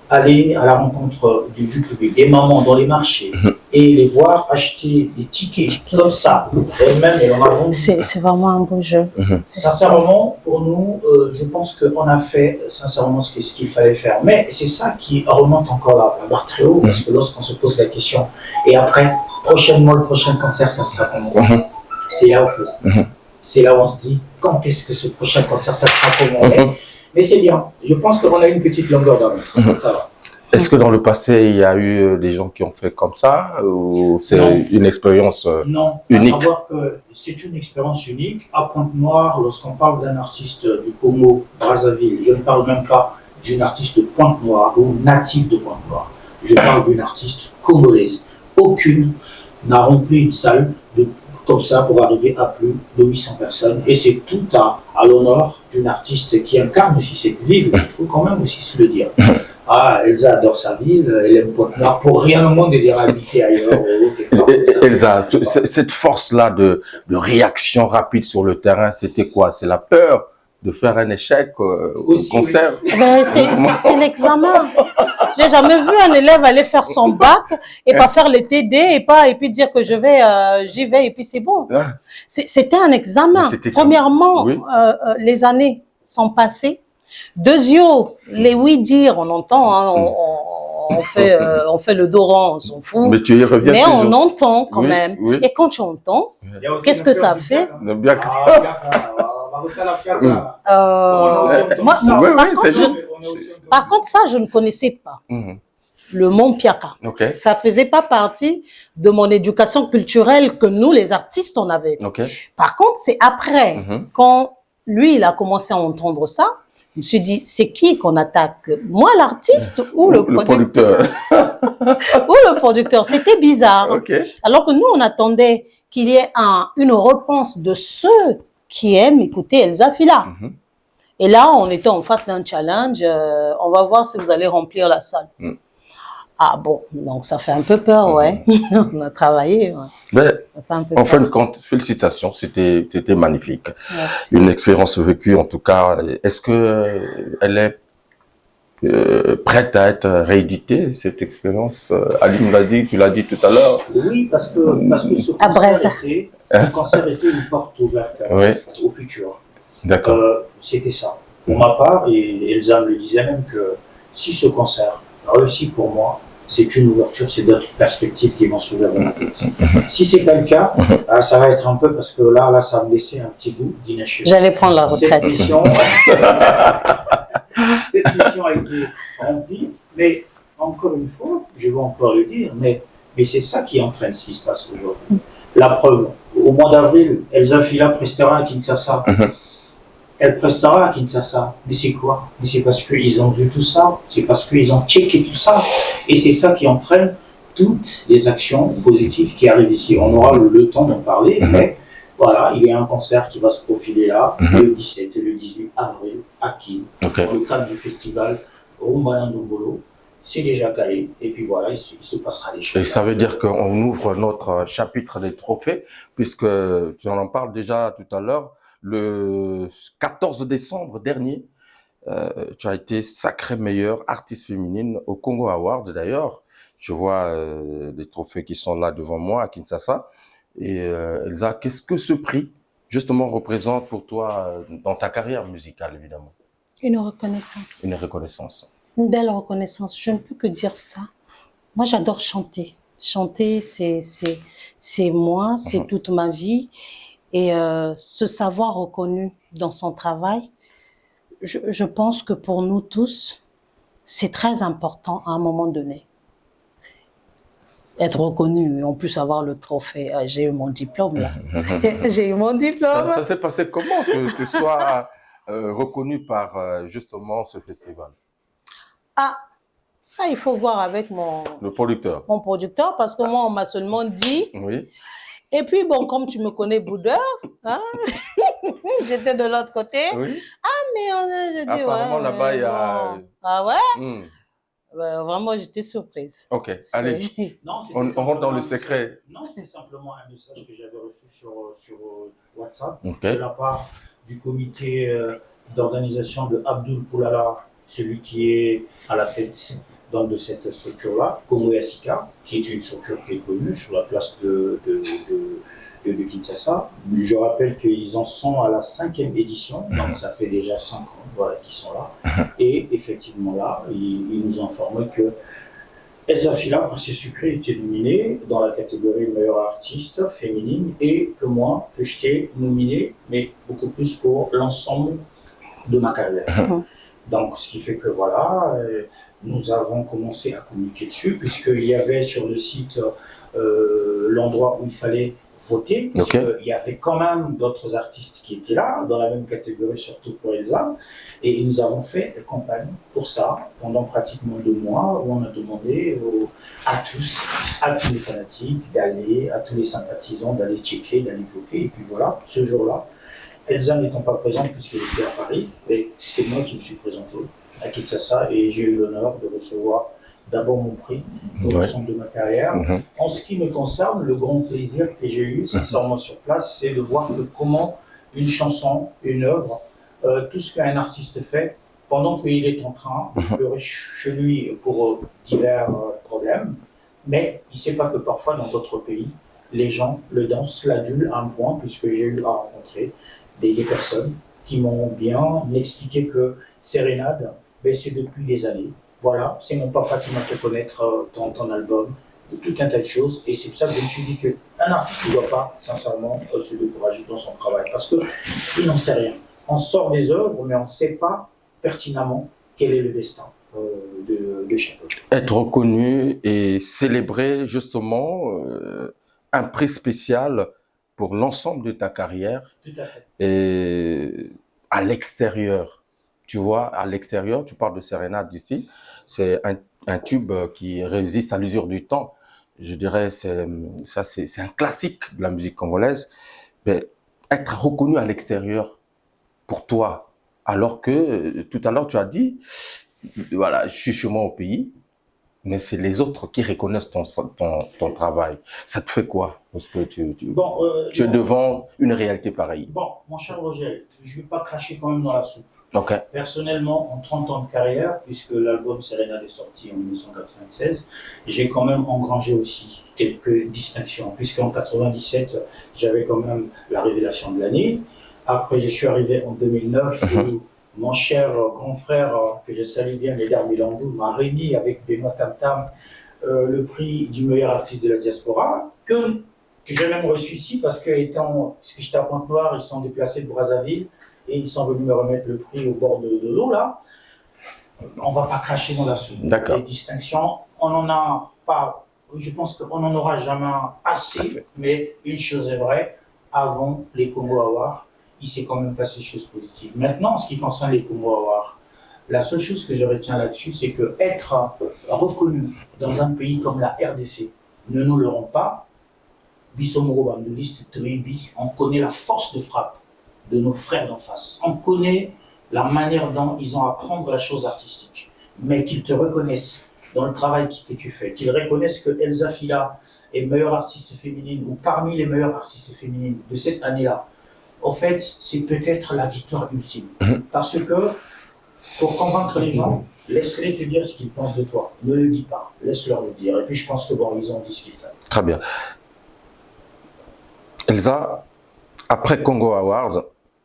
Speaker 3: aller à la rencontre du public, des mamans dans les marchés, et les voir acheter des tickets comme ça, elles-mêmes, elles en a vendu.
Speaker 2: C'est vraiment un beau jeu.
Speaker 3: Sincèrement, pour nous, je pense qu'on a fait sincèrement ce qu'il fallait faire. Mais c'est ça qui remonte encore la barre très haut, parce que lorsqu'on se pose la question, et après, prochainement, le prochain concert, ça sera comment? C'est là c'est là où on se dit, quand est-ce que ce prochain concert, ça sera comment? Mais c'est bien. Je pense qu'on a une petite longueur d'avance. Ça va.
Speaker 1: Est-ce que dans le passé, il y a eu des gens qui ont fait comme ça, ou c'est une expérience unique?
Speaker 3: À savoir que c'est une expérience unique. À Pointe-Noire, lorsqu'on parle d'un artiste du Congo, Brazzaville, je ne parle même pas d'une artiste de Pointe-Noire ou native de Pointe-Noire. Je parle d'une artiste congolaise. Aucune n'a rempli une salle comme ça pour arriver à plus de 800 personnes. Et c'est tout à l'honneur d'une artiste qui incarne aussi cette ville. Il faut quand même aussi se le dire. Elsa adore sa ville, elle aime Pointe-Noire, pour rien au monde de dire habiter ailleurs.
Speaker 1: Elsa, cette force-là de réaction rapide sur le terrain, c'était quoi? C'est la peur de faire un échec au concert?
Speaker 2: C'est l'examen. J'ai jamais vu un élève aller faire son bac et pas faire les TD et puis dire que j'y vais et puis c'est bon. C'était un examen. Premièrement, les années sont passées. Deuxièmement, les oui-dire, on entend, on fait le Doran, on s'en fout.
Speaker 1: Mais tu y reviens
Speaker 2: mais
Speaker 1: toujours.
Speaker 2: On entend quand même. Et quand tu entends, qu'est-ce que ça fait? Par contre, ça, je ne connaissais pas. Le mont Piaka. Ça faisait pas partie de mon éducation culturelle que nous, les artistes, on avait. Par contre, c'est après, quand lui, il a commencé à entendre ça, je me suis dit, c'est qui qu'on attaque? Moi, l'artiste ou le producteur? Ou le producteur. C'était bizarre. Alors que nous, on attendait qu'il y ait une réponse de ceux qui aiment écouter Elsa Fila. Et là, on était en face d'un challenge. On va voir si vous allez remplir la salle. Ah bon, donc ça fait un peu peur, on a travaillé.
Speaker 1: Mais en fin de compte, félicitations, c'était magnifique. Merci. Une expérience vécue en tout cas. Est-ce que elle est prête à être rééditée, cette expérience? Ali me l'a dit, tu l'as dit tout à l'heure.
Speaker 3: Oui, parce que ce concert était une porte ouverte au futur.
Speaker 1: D'accord.
Speaker 3: C'était ça. Pour ma part, et Elsa me le disait même, que si ce concert réussit pour moi, c'est une ouverture, c'est d'autres perspectives qui vont s'ouvrir dans ma tête. Si c'est pas le cas, ça va être un peu, parce que là, ça va me laisser un petit goût d'inachevé.
Speaker 2: J'allais prendre la retraite.
Speaker 3: Cette mission a été remplie, mais encore une fois, je vais encore le dire, mais c'est ça qui entraîne ce qui se passe aujourd'hui. La preuve, au mois d'avril, Elsa Fila prestera à Kinshasa. Elle prestera à Kinshasa. Mais c'est quoi? Mais c'est parce qu'ils ont vu tout ça, c'est parce qu'ils ont checké tout ça. Et c'est ça qui entraîne toutes les actions positives qui arrivent ici. On aura le temps d'en parler, mais voilà, il y a un concert qui va se profiler là, le 17 et le 18 avril, à Kin, dans le cadre du festival Rumba Ndombolo. C'est déjà calé, et puis voilà, il se passera des choses.
Speaker 1: Et ça veut dire qu'on ouvre notre chapitre des trophées, puisque tu en parles déjà tout à l'heure. Le 14 décembre dernier, tu as été sacrée meilleure artiste féminine au Congo Awards d'ailleurs. Je vois les trophées qui sont là devant moi à Kinshasa. Et Elsa, qu'est-ce que ce prix justement représente pour toi dans ta carrière musicale, évidemment?
Speaker 2: Une reconnaissance.
Speaker 1: Une reconnaissance.
Speaker 2: Une belle reconnaissance. Je ne peux que dire ça. Moi, j'adore chanter. Chanter, c'est moi, c'est toute ma vie. Et se savoir reconnu dans son travail, je pense que pour nous tous, c'est très important à un moment donné. Être reconnu, en plus avoir le trophée. J'ai eu mon diplôme, là. J'ai eu mon diplôme.
Speaker 1: Ça s'est passé comment que tu sois reconnu par justement ce festival?
Speaker 2: Ah, ça, il faut voir avec
Speaker 1: le producteur.
Speaker 2: Mon producteur, parce que moi, on m'a seulement dit.
Speaker 1: Oui.
Speaker 2: Et puis, bon, comme tu me connais, Boudeur, hein, j'étais de l'autre côté.
Speaker 1: Oui.
Speaker 2: Ah, mais je dis,
Speaker 1: apparemment,
Speaker 2: ouais,
Speaker 1: là-bas, il y a...
Speaker 2: Ah ouais? Vraiment, j'étais surprise.
Speaker 1: Ok, allez.
Speaker 3: Non,
Speaker 1: on rentre dans le secret.
Speaker 3: Non, c'était simplement un message que j'avais reçu sur WhatsApp
Speaker 1: Okay.
Speaker 3: de la part du comité d'organisation de Abdul Poulala, celui qui est à la tête de cette structure-là, Congo Yassika, qui est une structure qui est connue sur la place de Kinshasa. Je rappelle qu'ils en sont à la 5e édition, donc ça fait déjà 5 ans voilà, qu'ils sont là. Et effectivement là, ils nous informaient que Elsa Fila, Princesse Sucrée, était nominée dans la catégorie meilleure artiste féminine et que moi, que j'étais nominée, mais beaucoup plus pour l'ensemble de ma carrière. Donc, ce qui fait que voilà, nous avons commencé à communiquer dessus, puisqu'il y avait sur le site l'endroit où il fallait voter, parce qu'il y avait quand même d'autres artistes qui étaient là, dans la même catégorie, surtout pour Elsa. Et nous avons fait des campagnes pour ça, pendant pratiquement 2 mois, où on a demandé à tous les fanatiques d'aller, à tous les sympathisants d'aller checker, d'aller voter. Et puis voilà, ce jour-là, Elsa n'étant pas présente puisqu'elle était à Paris, et c'est moi qui me suis présenté à Kinshasa et j'ai eu l'honneur de recevoir d'abord mon prix pour l'ensemble de ma carrière. En ce qui me concerne, le grand plaisir que j'ai eu, sincèrement sur place, c'est de voir que comment une chanson, une œuvre, tout ce qu'un artiste fait, pendant qu'il est en train de pleurer chez lui pour divers problèmes, mais il ne sait pas que parfois dans d'autres pays, les gens le dansent, l'adulent à un point, puisque j'ai eu à rencontrer des personnes qui m'ont bien expliqué que Sérénade, ben c'est depuis des années. Voilà, c'est mon papa qui m'a fait connaître ton album, tout un tas de choses. Et c'est pour ça que je me suis dit qu'un artiste ne doit pas, sincèrement, se décourager dans son travail. Parce qu'il n'en sait rien. On sort des œuvres, mais on ne sait pas pertinemment quel est le destin de chacun.
Speaker 1: Être reconnu et célébrer justement un prix spécial pour l'ensemble de ta carrière.
Speaker 3: Tout à fait.
Speaker 1: Et à l'extérieur, tu vois, à l'extérieur, tu parles de Sérénade d'ici, c'est un tube qui résiste à l'usure du temps. Je dirais, c'est un classique de la musique congolaise. Mais être reconnu à l'extérieur pour toi, alors que tout à l'heure tu as dit, voilà, je suis chez moi au pays, mais c'est les autres qui reconnaissent ton travail. Ça te fait quoi? Parce que tu es devant une réalité pareille.
Speaker 3: Bon, mon cher Roger, je ne vais pas cracher quand même dans la soupe.
Speaker 1: Okay.
Speaker 3: Personnellement, en 30 ans de carrière, puisque l'album Sérénade est sorti en 1996, j'ai quand même engrangé aussi quelques distinctions, puisqu'en 97, j'avais quand même la révélation de l'année. Après, je suis arrivé en 2009, où mon cher grand frère, que je salue bien, Médard Milandou, m'a remis avec Benoît Tam Tam le prix du meilleur artiste de la diaspora, que j'ai même reçu ici, parce que puisque j'étais à Pointe-Noire, ils sont déplacés de Brazzaville, et ils sont venus me remettre le prix au bord de l'eau, là. On ne va pas cracher dans la soupe. Les distinctions, on n'en a pas, je pense qu'on n'en aura jamais assez, mais une chose est vraie, avant les Congo Awards, il s'est quand même passé des choses positives. Maintenant, en ce qui concerne les Congo Awards, la seule chose que je retiens là-dessus, c'est que être reconnu dans un pays comme la RDC, ne nous le rend pas. Bissomoro Bandoliste, Toebi, on connaît la force de frappe de nos frères d'en face. On connaît la manière dont ils ont à prendre la chose artistique. Mais qu'ils te reconnaissent dans le travail que tu fais, qu'ils reconnaissent que Elsa Fila est meilleure artiste féminine ou parmi les meilleures artistes féminines de cette année-là, en fait, c'est peut-être la victoire ultime. Parce que Pour convaincre les gens, laisse-les te dire ce qu'ils pensent de toi. Ne le dis pas, laisse-leur le dire. Et puis je pense que bon, ils ont dit ce qu'ils font.
Speaker 1: Très bien. Elsa, après Congo Awards,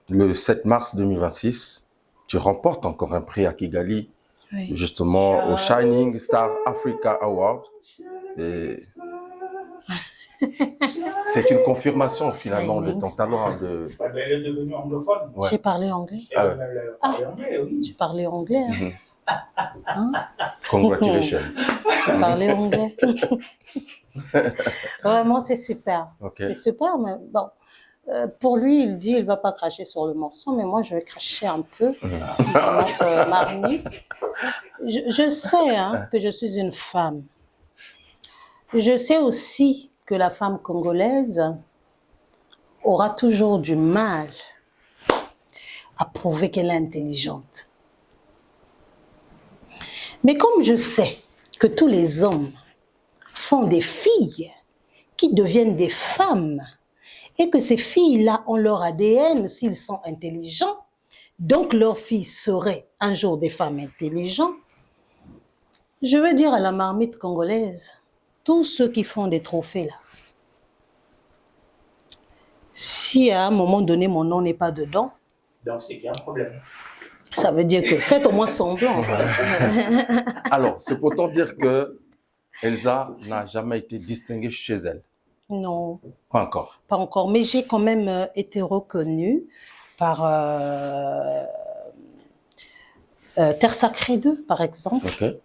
Speaker 1: le 7 mars 2026, tu remportes encore un prix à Kigali,
Speaker 2: Oui.
Speaker 1: justement au Shining Star Africa Award. Et c'est une confirmation finalement de ton talent.
Speaker 3: Ah ben, elle est devenue anglophone.
Speaker 1: Ouais.
Speaker 2: J'ai parlé anglais.
Speaker 3: Elle parlé anglais, oui.
Speaker 2: J'ai parlé anglais. Hein. Hein?
Speaker 1: Congratulations.
Speaker 2: J'ai parlé anglais. Vraiment, c'est super.
Speaker 1: Okay.
Speaker 2: C'est super, mais bon. Pour lui, il dit il ne va pas cracher sur le morceau, mais moi, je vais cracher un peu dans notre marmite. Je sais hein, que je suis une femme. Je sais aussi que la femme congolaise aura toujours du mal à prouver qu'elle est intelligente. Mais comme je sais que tous les hommes font des filles qui deviennent des femmes, et que ces filles-là ont leur ADN s'ils sont intelligents, donc leurs filles seraient un jour des femmes intelligentes, je veux dire à la marmite congolaise, tous ceux qui font des trophées là, si à un moment donné mon nom n'est pas dedans,
Speaker 3: donc c'est qu'il y a un problème.
Speaker 2: Ça veut dire que faites au moins semblant.
Speaker 1: Alors, c'est pourtant dire que Elsa n'a jamais été distinguée chez elle.
Speaker 2: Non.
Speaker 1: Pas encore.
Speaker 2: Pas encore, mais j'ai quand même été reconnue par Terre Sacrée 2, par exemple.
Speaker 1: Okay.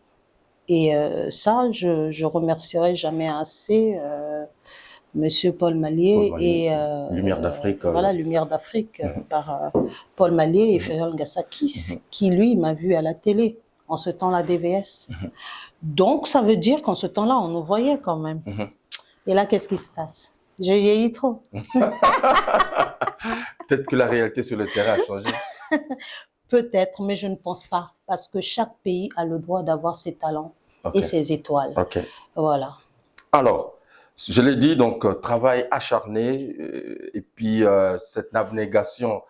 Speaker 2: Et ça, je remercierai jamais assez Monsieur Paul Mallier et
Speaker 1: Lumière d'Afrique.
Speaker 2: Voilà, Lumière d'Afrique par Paul Mallier et Ferrell Gassakis, qui lui m'a vu à la télé en ce temps-là DVS. Donc ça veut dire qu'en ce temps-là, on nous voyait quand même. Et là, qu'est-ce qui se passe? Je vieillis trop.
Speaker 1: Peut-être que la réalité sur le terrain a changé.
Speaker 2: Peut-être, mais je ne pense pas, parce que chaque pays a le droit d'avoir ses talents et ses étoiles.
Speaker 1: Okay.
Speaker 2: Voilà.
Speaker 1: Alors, je l'ai dit, donc travail acharné et puis cette abnégation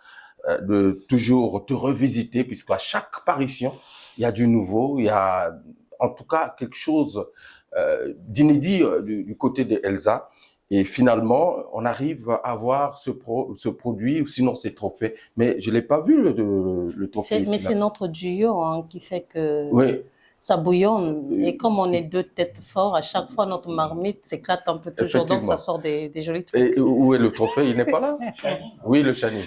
Speaker 1: de toujours te revisiter, puisqu'à chaque apparition, il y a du nouveau, il y a en tout cas quelque chose d'inédit du côté de Elsa. Et finalement, on arrive à avoir ce produit, ou sinon ces trophées. Mais je ne l'ai pas vu, le trophée ici.
Speaker 2: Mais c'est notre duo hein, qui fait que
Speaker 1: oui.
Speaker 2: Ça bouillonne. Et comme on est deux têtes fortes, à chaque fois, notre marmite s'éclate un peu toujours. Donc, ça sort des jolis trucs.
Speaker 1: Et où est le trophée? Il n'est pas là?
Speaker 3: Shining.
Speaker 1: Oui, le Shining.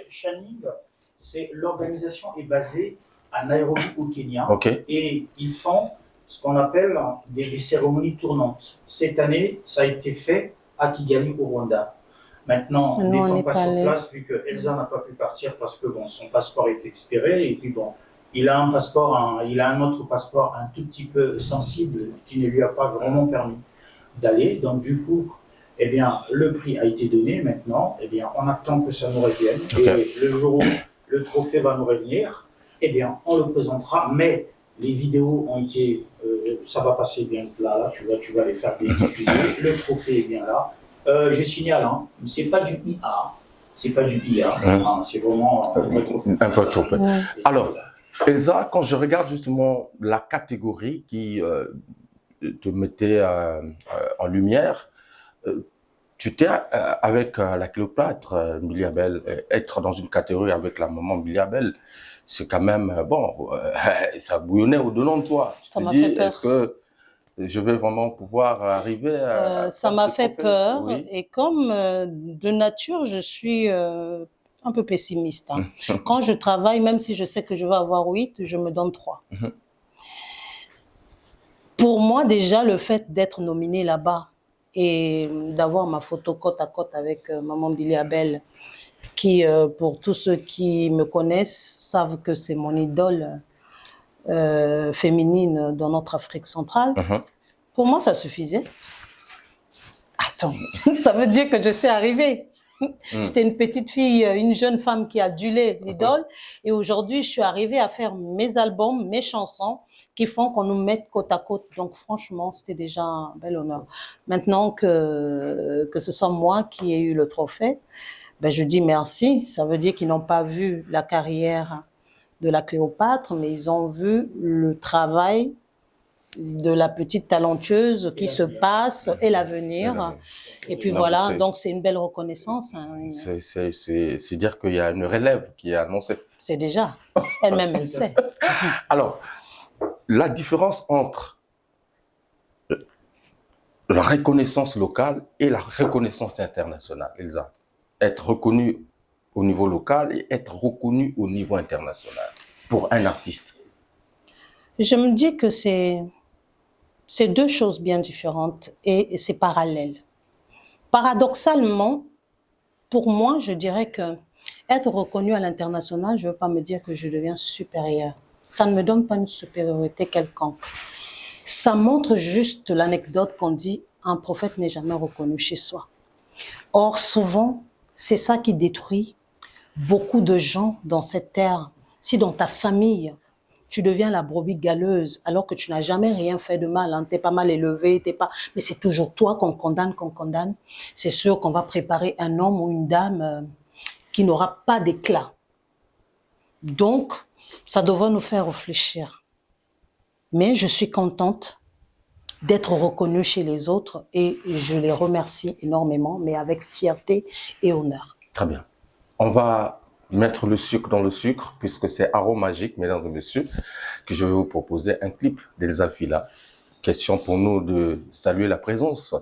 Speaker 3: Shining, c'est l'organisation est basée à Nairobi, au Kenya.
Speaker 1: Okay.
Speaker 3: Et ils font ce qu'on appelle des cérémonies tournantes. Cette année, ça a été fait à Kigali, au Rwanda. Maintenant, n'étant pas sur place, vu que Elsa n'a pas pu partir parce que bon, son passeport est expiré, et puis bon, il a un passeport, il a un autre passeport un tout petit peu sensible qui ne lui a pas vraiment permis d'aller. Donc du coup, eh bien, le prix a été donné. Maintenant, eh bien, on attend que ça nous revienne. Okay. Et le jour où le trophée va nous revenir, eh bien, on le présentera. Mais les vidéos ont été, ça va passer bien là, tu vas les faire diffuser. Le trophée est bien là. Je signale, hein, c'est pas du IA, c'est pas du IA, hein, c'est vraiment un vrai trophée.
Speaker 1: Alors, Elsa, quand je regarde justement la catégorie qui te mettait en lumière, tu t'es avec la Cléopâtre, Miliabel, être dans une catégorie avec la maman Miliabel, c'est quand même, bon, ça bouillonnait au-dedans de toi. Tu te dis, est-ce que je vais vraiment pouvoir arriver à...
Speaker 2: ça m'a fait peur, oui. Et comme de nature, je suis un peu pessimiste. Hein. Quand je travaille, même si je sais que je vais avoir 8, je me donne 3. Pour moi, déjà, le fait d'être nominée là-bas et d'avoir ma photo côte à côte avec maman Billy Abel, qui, pour tous ceux qui me connaissent, savent que c'est mon idole féminine dans notre Afrique centrale, pour moi, ça suffisait. Attends, ça veut dire que je suis arrivée. J'étais une petite fille, une jeune femme qui adulait l'idole. Et aujourd'hui, je suis arrivée à faire mes albums, mes chansons qui font qu'on nous mette côte à côte. Donc franchement, c'était déjà un bel honneur. Maintenant que ce soit moi qui ai eu le trophée, ben je dis merci. Ça veut dire qu'ils n'ont pas vu la carrière de la Cléopâtre, mais ils ont vu le travail de la petite talentueuse qui se passe et l'avenir. Et puis voilà, donc c'est une belle reconnaissance. Hein.
Speaker 1: C'est dire qu'il y a une relève qui est annoncée.
Speaker 2: C'est déjà, elle-même, elle sait.
Speaker 1: Alors, la différence entre la reconnaissance locale et la reconnaissance internationale, Elsa. Être reconnu au niveau local et être reconnu au niveau international pour un artiste.
Speaker 2: Je me dis que c'est deux choses bien différentes et c'est parallèle. Paradoxalement, pour moi, je dirais que être reconnu à l'international, je ne veux pas me dire que je deviens supérieur. Ça ne me donne pas une supériorité quelconque. Ça montre juste l'anecdote qu'on dit « un prophète n'est jamais reconnu chez soi ». Or, souvent, c'est ça qui détruit beaucoup de gens dans cette terre. Si dans ta famille, tu deviens la brebis galeuse alors que tu n'as jamais rien fait de mal, hein, tu n'es pas mal élevé, mais c'est toujours toi qu'on condamne, c'est sûr qu'on va préparer un homme ou une dame qui n'aura pas d'éclat. Donc, ça devrait nous faire réfléchir. Mais je suis contente d'être reconnue chez les autres et je les remercie énormément, mais avec fierté et honneur.
Speaker 1: Très bien. On va mettre le sucre dans le sucre, puisque c'est Aromagique, mesdames et messieurs, que je vais vous proposer un clip d'Elsa Fila. Question pour nous de saluer la présence,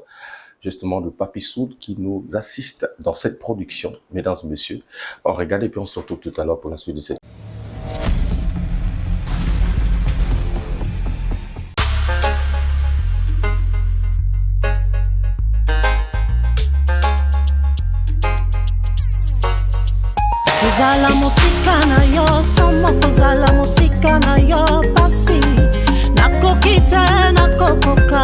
Speaker 1: justement, de Papi Soud qui nous assiste dans cette production, mesdames et messieurs. On regarde et puis on se retrouve tout à l'heure pour la suite de cette.
Speaker 4: Kozala musika na yo, sama kozala musika na yo pasi. Nakoki te, nakokoka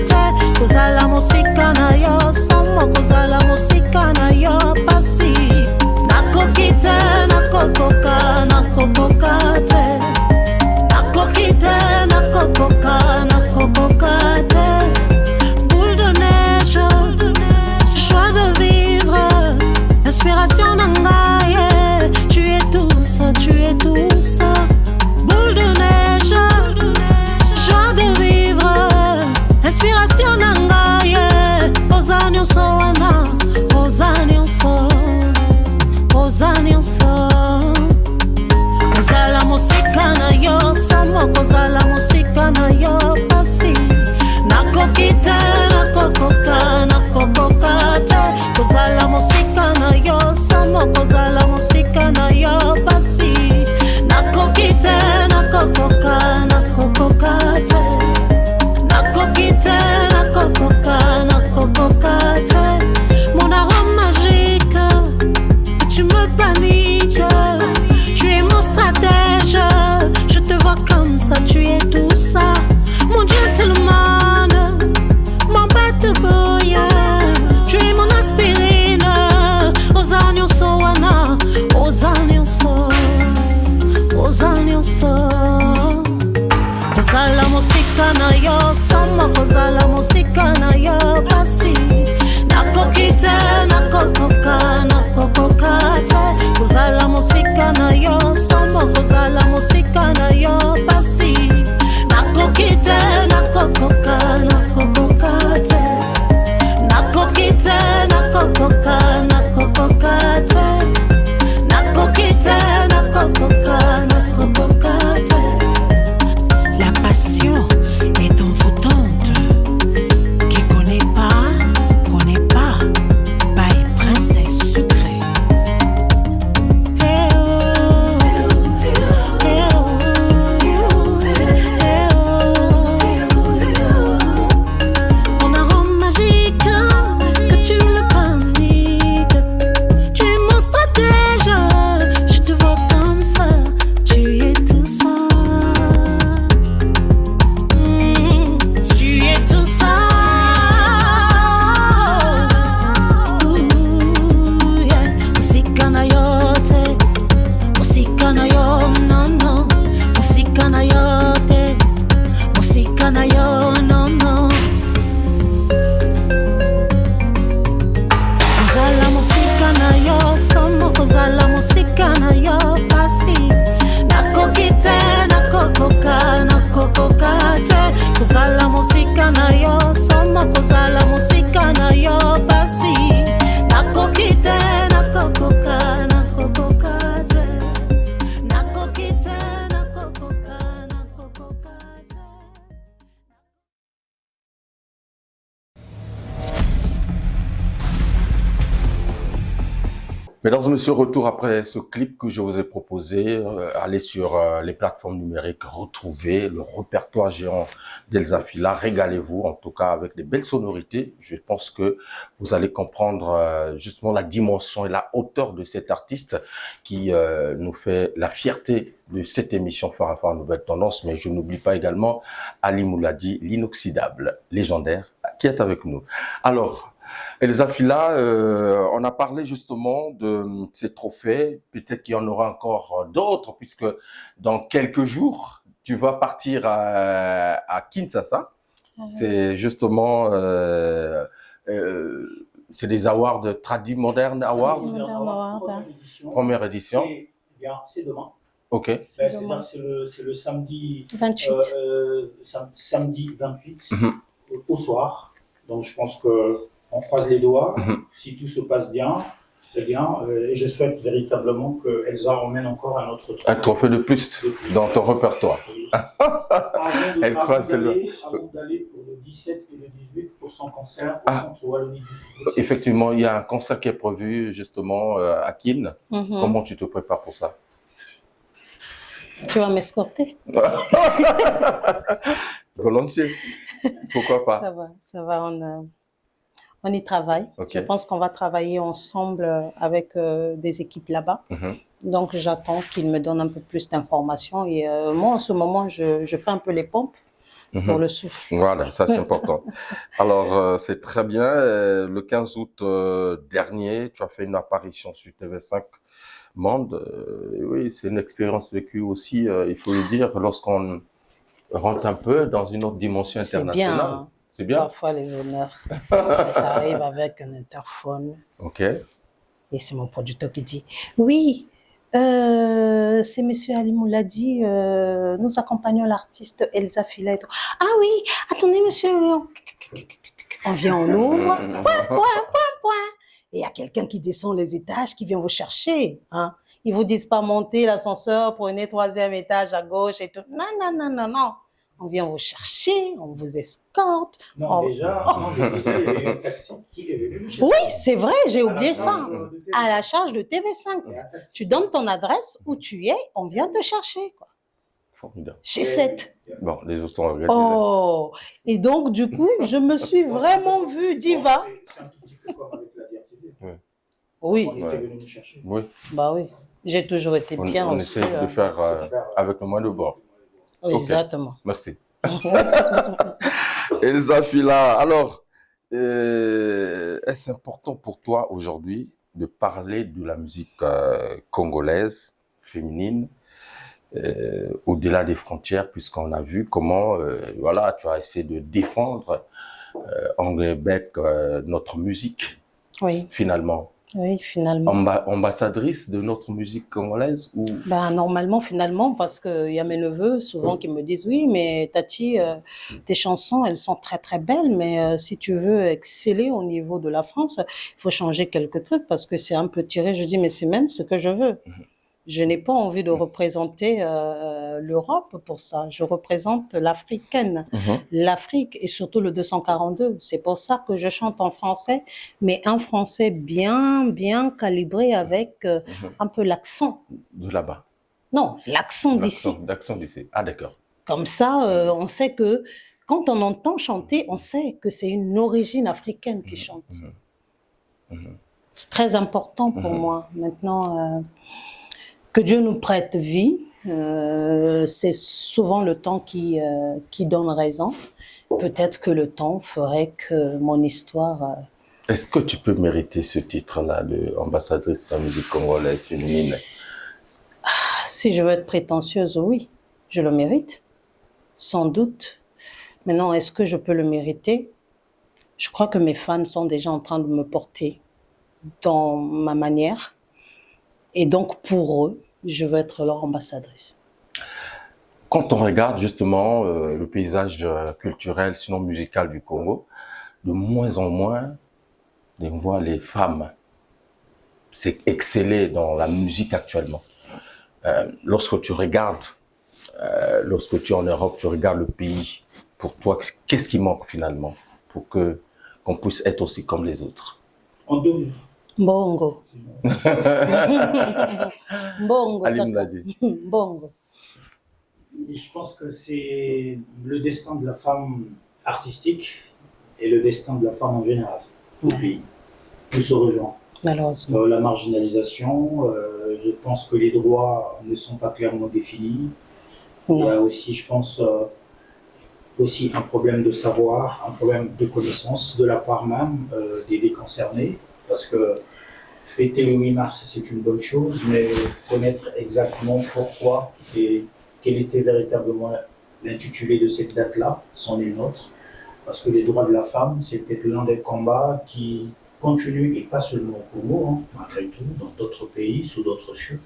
Speaker 4: te. Kozala musika na yo, sama kozala musika na yo pasi. Nakoki te, nakokoka te. Nakoki te, nakokoka te. Boule de neige, joie de vivre. Inspiration nangaye, tu es tout ça, boule de neige, joie de vivre. Inspiration nangaye, ozanyo soana, ozanyo so. Kozala musika na yo, samo kozala musika na yo pasi. Nakoki te, nakokoka te. Kozala musika na yo, samo kozala musika na yo pasi. Nakoki te, nakokoka te. Nakoki te, nakokoka te. Mon arôme magique, tu me paniques. Tu es mon stratège, je te vois comme ça, tu es tout ça. Mon gentleman, mon bad boy. Tu es mon aspirine, ozanyo so wana, ozanyo so. Kozala musika na yo, sama kozala musika na yo pasi. Nakoki te, nakokoka te. Kozala musika na yo, sama kozala musika na yo pasi. Nakoki te, nakokoka te. Nakoki te, nakokoka te. Nakoki te, nakokoka te. La passion est envoûtante. Qui connaît pas, by princesse sucrée. Eh oh, eh oh.
Speaker 1: Mesdames et messieurs, retour après ce clip que je vous ai proposé. Allez sur les plateformes numériques, retrouvez le répertoire géant d'Elza Fila. Régalez-vous, en tout cas, avec des belles sonorités. Je pense que vous allez comprendre justement la dimension et la hauteur de cet artiste qui nous fait la fierté de cette émission Farafara Nouvelle Tendance. Mais je n'oublie pas également Ali Mouladi, l'inoxydable, légendaire, qui est avec nous. Alors, Elza Fila, on a parlé justement de ces trophées. Peut-être qu'il y en aura encore d'autres, puisque dans quelques jours, tu vas partir à Kinshasa. C'est justement, c'est des awards de Tradi Modern Awards. Première édition.
Speaker 3: Et, bien, c'est demain.
Speaker 1: Ok.
Speaker 3: C'est le samedi
Speaker 2: 28.
Speaker 3: Samedi 28 au soir. Donc je pense que on croise les doigts. Si tout se passe bien, eh bien, et je souhaite véritablement que Elza emmène encore un autre trophée.
Speaker 1: Un trophée de plus dans ton répertoire.
Speaker 3: Oui.
Speaker 1: Elle croise
Speaker 3: Avant d'aller pour le 17 et le 18 pour son concert au Centre Wallonie du Public.
Speaker 1: Effectivement, il y a un concert qui est prévu justement à Kin. Comment tu te prépares pour ça?
Speaker 2: Tu vas m'escorter?
Speaker 1: Volontiers. Pourquoi pas?
Speaker 2: Ça va, on y travaille.
Speaker 1: Okay.
Speaker 2: Je pense qu'on va travailler ensemble avec des équipes là-bas. Donc, j'attends qu'ils me donnent un peu plus d'informations. Et moi, en ce moment, je fais un peu les pompes pour le souffle.
Speaker 1: Voilà, ça c'est important. Alors, c'est très bien. Le 15 août dernier, tu as fait une apparition sur TV5 Monde. Oui, c'est une expérience vécue aussi, il faut le dire, lorsqu'on rentre un peu dans une autre dimension internationale.
Speaker 2: C'est bien.
Speaker 1: C'est bien.
Speaker 2: Parfois, les honneurs. Tu arrives avec un interphone.
Speaker 1: Ok.
Speaker 2: Et c'est mon producteur qui dit « Oui, c'est Monsieur Ali Mouladi, nous accompagnons l'artiste Elza Fila. » Ah oui, attendez monsieur, on vient, on ouvre, point. Et il y a quelqu'un qui descend les étages, qui vient vous chercher. Hein. Ils vous disent pas monter l'ascenseur, prenez 3e étage à gauche et tout. Non. On vient vous chercher, on vous escorte.
Speaker 3: Non, déjà, il y a eu un taxi qui est venu nous chercher.
Speaker 2: Oui, c'est vrai, j'ai oublié ça. À la charge de TV5. Tu donnes ton adresse où tu es, on vient te chercher. Quoi.
Speaker 1: Formidable.
Speaker 2: Chez 7.
Speaker 1: Bon, les autres sont organisés.
Speaker 2: Oh, et donc du coup, je me suis vraiment vue diva.
Speaker 3: C'est un tout petit peu comme avec la DRTV.
Speaker 2: Oui.
Speaker 3: On était venu nous chercher.
Speaker 1: Oui.
Speaker 2: Bah oui, j'ai toujours été bien.
Speaker 1: On essaie de faire avec le moins de bord.
Speaker 2: Exactement.
Speaker 1: Okay. Merci. Elza Fila, alors, est-ce important pour toi aujourd'hui de parler de la musique congolaise, féminine, au-delà des frontières, puisqu'on a vu comment, voilà, tu as essayé de défendre Anglais-Bec, notre musique,
Speaker 2: oui.
Speaker 1: Finalement.
Speaker 2: Oui, finalement.
Speaker 1: Ambassadrice de notre musique congolaise ou...
Speaker 2: Ben, normalement, finalement, parce qu'il y a mes neveux souvent qui me disent « Oui, mais Tati, tes chansons, elles sont très très belles, mais si tu veux exceller au niveau de la France, il faut changer quelques trucs parce que c'est un peu tiré. » Je dis « Mais c'est même ce que je veux. » Je n'ai pas envie de représenter l'Europe pour ça. Je représente l'africaine, l'Afrique et surtout le 242. C'est pour ça que je chante en français, mais un français bien calibré avec un peu l'accent.
Speaker 1: De là-bas.
Speaker 2: Non, l'accent d'ici.
Speaker 1: L'accent d'ici. Ah, d'accord.
Speaker 2: Comme ça, on sait que quand on entend chanter, on sait que c'est une origine africaine qui chante. C'est très important pour moi. Maintenant... que Dieu nous prête vie, c'est souvent le temps qui donne raison. Peut-être que le temps ferait que mon histoire...
Speaker 1: Est-ce que tu peux mériter ce titre-là d'ambassadrice de la musique congolaise féminine?
Speaker 2: Si je veux être prétentieuse, oui, je le mérite, sans doute. Maintenant, est-ce que je peux le mériter? Je crois que mes fans sont déjà en train de me porter dans ma manière. Et donc, pour eux, je veux être leur ambassadrice.
Speaker 1: Quand on regarde justement le paysage culturel, sinon musical du Congo, de moins en moins, on voit les femmes exceller dans la musique actuellement. Lorsque tu regardes, lorsque tu es en Europe, tu regardes le pays, pour toi, qu'est-ce qui manque finalement pour qu'on puisse être aussi comme les autres?
Speaker 3: On
Speaker 2: Bongo. Bongo.
Speaker 1: Aline l'a dit.
Speaker 2: Bongo.
Speaker 3: Et je pense que c'est le destin de la femme artistique et le destin de la femme en général au pays. Tout se rejoint.
Speaker 2: Malheureusement.
Speaker 3: La marginalisation, je pense que les droits ne sont pas clairement définis. Il y a aussi, je pense, aussi un problème de savoir, un problème de connaissance de la part même des concernés. Parce que fêter le 8 mars, c'est une bonne chose, mais connaître exactement pourquoi et quel était véritablement l'intitulé de cette date-là, c'en est nôtre. Parce que les droits de la femme, c'est peut-être l'un des combats qui continue, et pas seulement au Congo, hein, malgré tout, dans d'autres pays, sous d'autres cieux.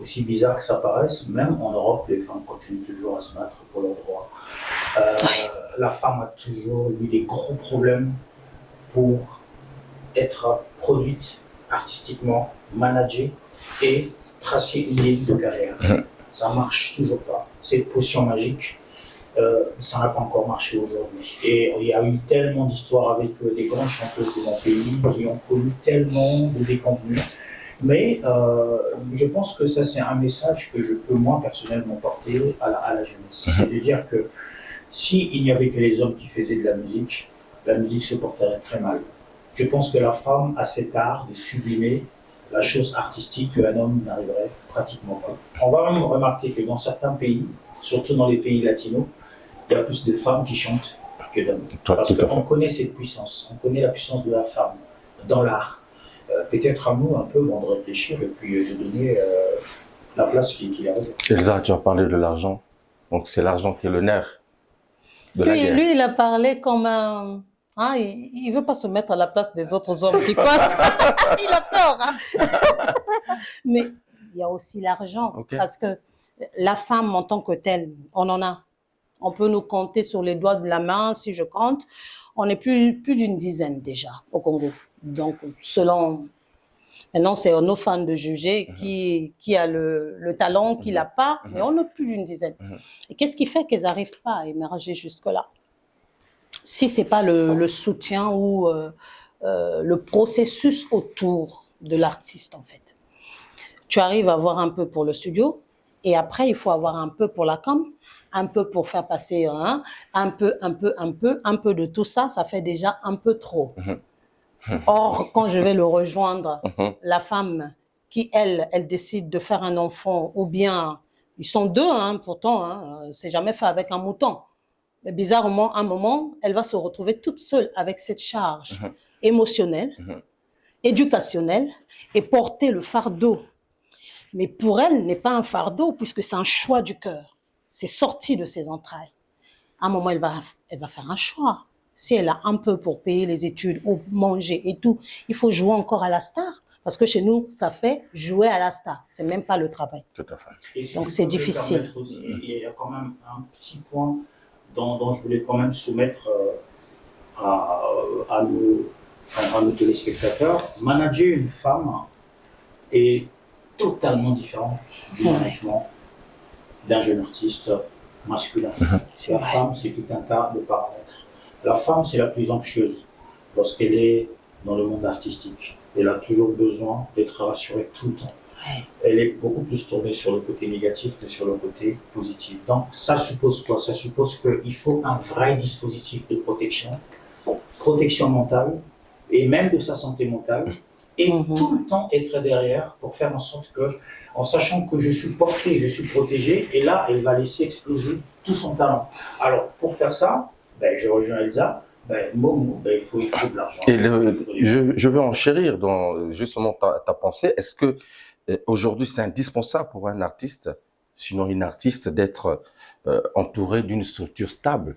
Speaker 3: Aussi bizarre que ça paraisse, même en Europe, les femmes continuent toujours à se battre pour leurs droits. La femme a toujours eu des gros problèmes pour être produite artistiquement, managée et tracer une ligne de carrière. Ça marche toujours pas. C'est une potion magique. Ça n'a pas encore marché aujourd'hui. Et il y a eu tellement d'histoires avec des grandes chanteuses de mon pays qui ont connu tellement de déconvenus. Mais je pense que ça, c'est un message que je peux, moi, personnellement, porter à la jeunesse. C'est de dire que s'il n'y avait que les hommes qui faisaient de la musique se porterait très mal. Je pense que la femme a cet art de sublimer la chose artistique qu'un homme n'arriverait pratiquement pas. On va même remarquer que dans certains pays, surtout dans les pays latinos, il y a plus de femmes qui chantent que d'hommes. Parce qu'on connaît cette puissance, on connaît la puissance de la femme dans l'art. Peut-être à nous un peu de réfléchir et puis de donner la place qu'il a.
Speaker 1: Elsa, tu as parlé de l'argent. Donc c'est l'argent qui est le nerf de la guerre.
Speaker 2: Lui, il a parlé comme un... Hein, il veut pas se mettre à la place des autres hommes qui passent. Il a peur. Hein. Mais il y a aussi l'argent. Okay. Parce que la femme en tant que telle, on en a. On peut nous compter sur les doigts de la main, si je compte. On est plus d'une dizaine déjà au Congo. Donc, selon... Maintenant, c'est à nos fans de juger qui a le talent, qui l'a pas. Mais on n'est plus d'une dizaine. Et qu'est-ce qui fait qu'ils n'arrivent pas à émerger jusque-là? Si ce n'est pas le soutien ou le processus autour de l'artiste, en fait. Tu arrives à avoir un peu pour le studio, et après, il faut avoir un peu pour la com, un peu pour faire passer un peu de tout ça, ça fait déjà un peu trop. Or, quand je vais le rejoindre, la femme qui, elle décide de faire un enfant, ou bien, ils sont deux, hein, pourtant, hein, c'est jamais fait avec un mouton. Mais bizarrement, à un moment, elle va se retrouver toute seule avec cette charge émotionnelle, éducationnelle, et porter le fardeau. Mais pour elle, n'est pas un fardeau, puisque c'est un choix du cœur. C'est sorti de ses entrailles. À un moment, elle va faire un choix. Si elle a un peu pour payer les études ou manger et tout, il faut jouer encore à la star. Parce que chez nous, ça fait jouer à la star. C'est même pas le travail.
Speaker 1: Tout à fait.
Speaker 3: Et
Speaker 2: donc, c'est difficile.
Speaker 3: Aussi, il y a quand même un petit point dont je voulais quand même soumettre à nos téléspectateurs. Manager une femme est totalement différent du management d'un jeune artiste masculin. La femme, c'est tout un tas de paramètres. La femme, c'est la plus anxieuse lorsqu'elle est dans le monde artistique. Elle a toujours besoin d'être rassurée tout le temps. Elle est beaucoup plus tournée sur le côté négatif que sur le côté positif. Donc, ça suppose quoi? Ça suppose qu'il faut un vrai dispositif de protection mentale, et même de sa santé mentale, et tout le temps être derrière pour faire en sorte que, en sachant que je suis porté, je suis protégé, et là, elle va laisser exploser tout son talent. Alors, pour faire ça, je rejoins Elsa, il faut de l'argent.
Speaker 1: Et je veux enchérir dans justement ta pensée. Est-ce que aujourd'hui, c'est indispensable pour un artiste, sinon une artiste, d'être entouré d'une structure stable,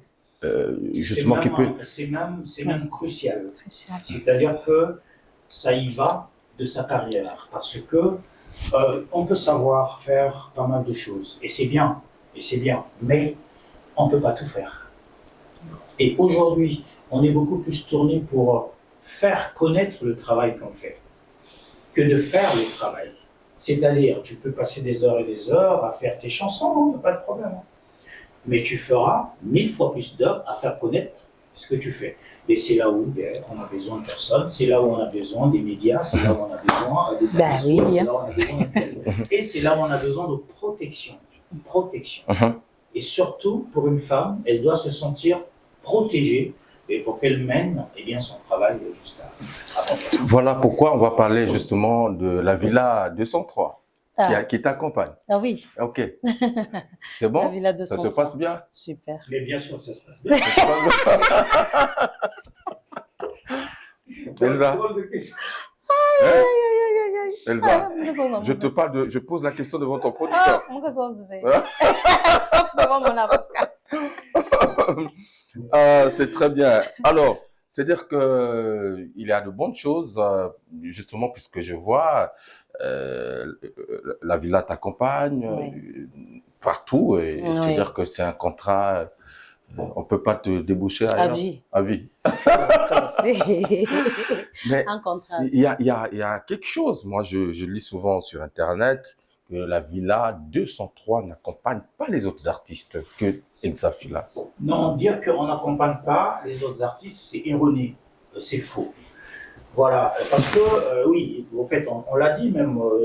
Speaker 1: justement qui peut...
Speaker 3: C'est même crucial. C'est-à-dire que ça y va de sa carrière, parce que on peut savoir faire pas mal de choses, et c'est bien, mais on ne peut pas tout faire. Et aujourd'hui, on est beaucoup plus tourné pour faire connaître le travail qu'on fait que de faire le travail. C'est-à-dire, tu peux passer des heures et des heures à faire tes chansons, il n'y a pas de problème. Mais tu feras 1000 fois plus d'heures à faire connaître ce que tu fais. Et c'est là où on a besoin de personnes, c'est là où on a besoin des médias, c'est là où on a besoin des
Speaker 2: oui,
Speaker 3: c'est là où on a besoin et c'est là où on a besoin de protection. Protection. Et surtout, pour une femme, elle doit se sentir protégée et pour qu'elle mène son travail jusqu'à.
Speaker 1: Voilà pourquoi on va parler justement de la Villa 203 qui t'accompagne.
Speaker 2: Ah oui.
Speaker 1: Ok. C'est bon?
Speaker 2: La Villa 203.
Speaker 1: Ça se passe bien?
Speaker 2: Super.
Speaker 3: Mais bien sûr, ça se passe bien.
Speaker 1: Elsa. Elsa, je pose la question devant ton producteur.
Speaker 2: Sauf devant mon avocat.
Speaker 1: C'est très bien. Alors, c'est-à-dire que il y a de bonnes choses, justement, puisque je vois la Villa t'accompagne partout, et c'est-à-dire que c'est un contrat. On peut pas te déboucher ailleurs.
Speaker 2: À vie.
Speaker 1: Mais
Speaker 2: un contrat.
Speaker 1: Il y a quelque chose. Moi, je lis souvent sur Internet que la Villa 203 n'accompagne pas les autres artistes que Elsa Fila.
Speaker 3: Non, dire qu'on n'accompagne pas les autres artistes, c'est erroné, c'est faux. Voilà, parce que oui, en fait, on l'a dit même au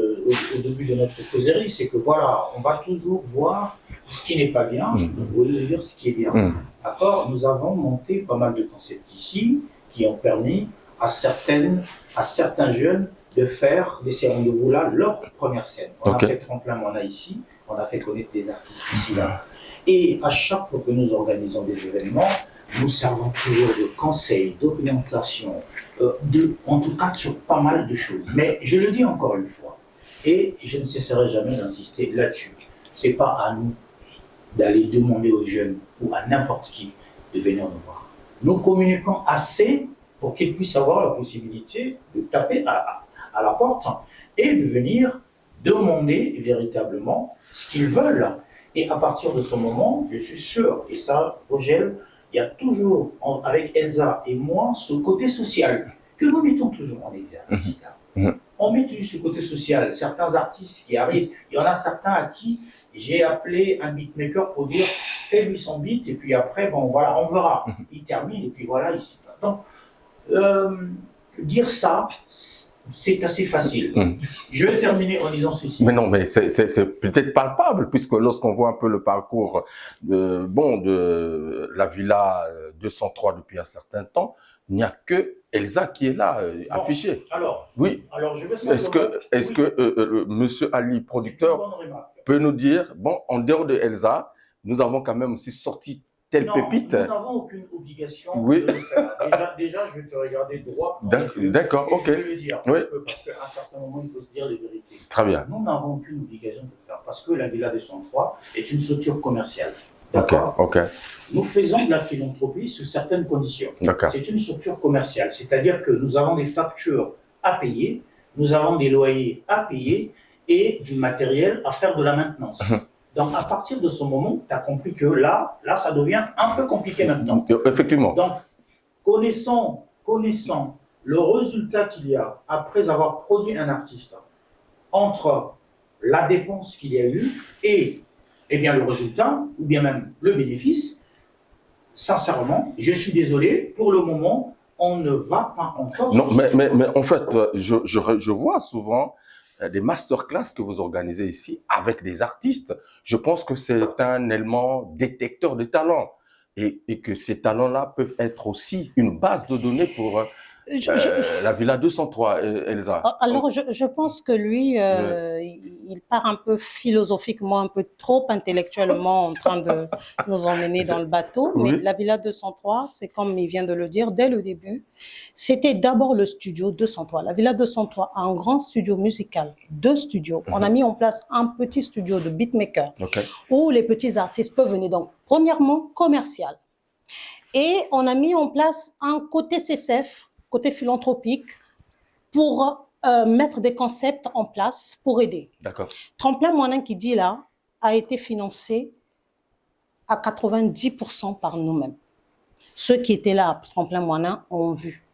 Speaker 3: début de notre causerie, c'est que voilà, on va toujours voir ce qui n'est pas bien, au lieu de dire ce qui est bien. D'accord ? Nous avons monté pas mal de concepts ici qui ont permis à certains jeunes de faire de ces rendez-vous-là leur première scène. On a fait Tremplin Moana ici, on a fait connaître des artistes ici là. Et à chaque fois que nous organisons des événements, nous servons toujours de conseils, d'orientation, en tout cas sur pas mal de choses. Mais je le dis encore une fois, et je ne cesserai jamais d'insister là-dessus. C'est pas à nous d'aller demander aux jeunes ou à n'importe qui de venir nous voir. Nous communiquons assez pour qu'ils puissent avoir la possibilité de taper à la porte et de venir demander véritablement ce qu'ils veulent. Et à partir de ce moment, je suis sûr, et ça, Rogel, il y a toujours, avec Elsa et moi, ce côté social que nous mettons toujours en exergue. On met toujours ce côté social. Certains artistes qui arrivent, il y en a certains à qui j'ai appelé un beatmaker pour dire fais-lui son beat, et puis après, bon voilà, on verra. Il termine, et puis voilà, ici. Donc, dire ça, c'est assez facile. Je vais terminer en disant ceci.
Speaker 1: Mais non, mais c'est peut-être palpable, puisque lorsqu'on voit un peu le parcours de la Villa 203 depuis un certain temps, il n'y a que Elsa qui est là, affichée.
Speaker 3: Alors,
Speaker 1: oui.
Speaker 3: Alors je veux
Speaker 1: Est-ce que Monsieur Ali, producteur, peut nous dire, bon, en dehors de Elsa, nous avons quand même aussi sorti telle pépite.
Speaker 3: Nous n'avons aucune obligation de le faire. Déjà, je vais te regarder droit.
Speaker 1: D'accord, ok.
Speaker 3: Je vais le dire, parce qu'à un certain moment, il faut se dire les vérités.
Speaker 1: Très bien.
Speaker 3: Nous n'avons aucune obligation de le faire, parce que la Villa 203 est une structure commerciale.
Speaker 1: Ok.
Speaker 3: Nous faisons de la philanthropie sous certaines conditions. C'est une structure commerciale, c'est-à-dire que nous avons des factures à payer, nous avons des loyers à payer et du matériel à faire de la maintenance. Donc, à partir de ce moment, tu as compris que là, ça devient un peu compliqué maintenant.
Speaker 1: Effectivement.
Speaker 3: Donc, connaissant le résultat qu'il y a après avoir produit un artiste, entre la dépense qu'il y a eu et le résultat, ou bien même le bénéfice, sincèrement, je suis désolé, pour le moment, on ne va pas encore...
Speaker 1: Non, mais en fait, je vois souvent des masterclass que vous organisez ici avec des artistes. Je pense que c'est un élément détecteur de talents et que ces talents-là peuvent être aussi une base de données pour la Villa 203, Elsa.
Speaker 2: Alors, je pense que lui, il part un peu philosophiquement, un peu trop intellectuellement en train de nous emmener dans le bateau. Mais la Villa 203, c'est comme il vient de le dire dès le début, c'était d'abord le studio 203. La Villa 203 a un grand studio musical, 2 studios. On a mis en place un petit studio de beatmaker où les petits artistes peuvent venir. Donc, premièrement, commercial. Et on a mis en place un côté CCF, côté philanthropique, pour mettre des concepts en place pour aider.
Speaker 1: D'accord.
Speaker 2: Tremplin Moana qui dit là a été financé à 90% par nous-mêmes. Ceux qui étaient là à Tremplin Moana ont vu.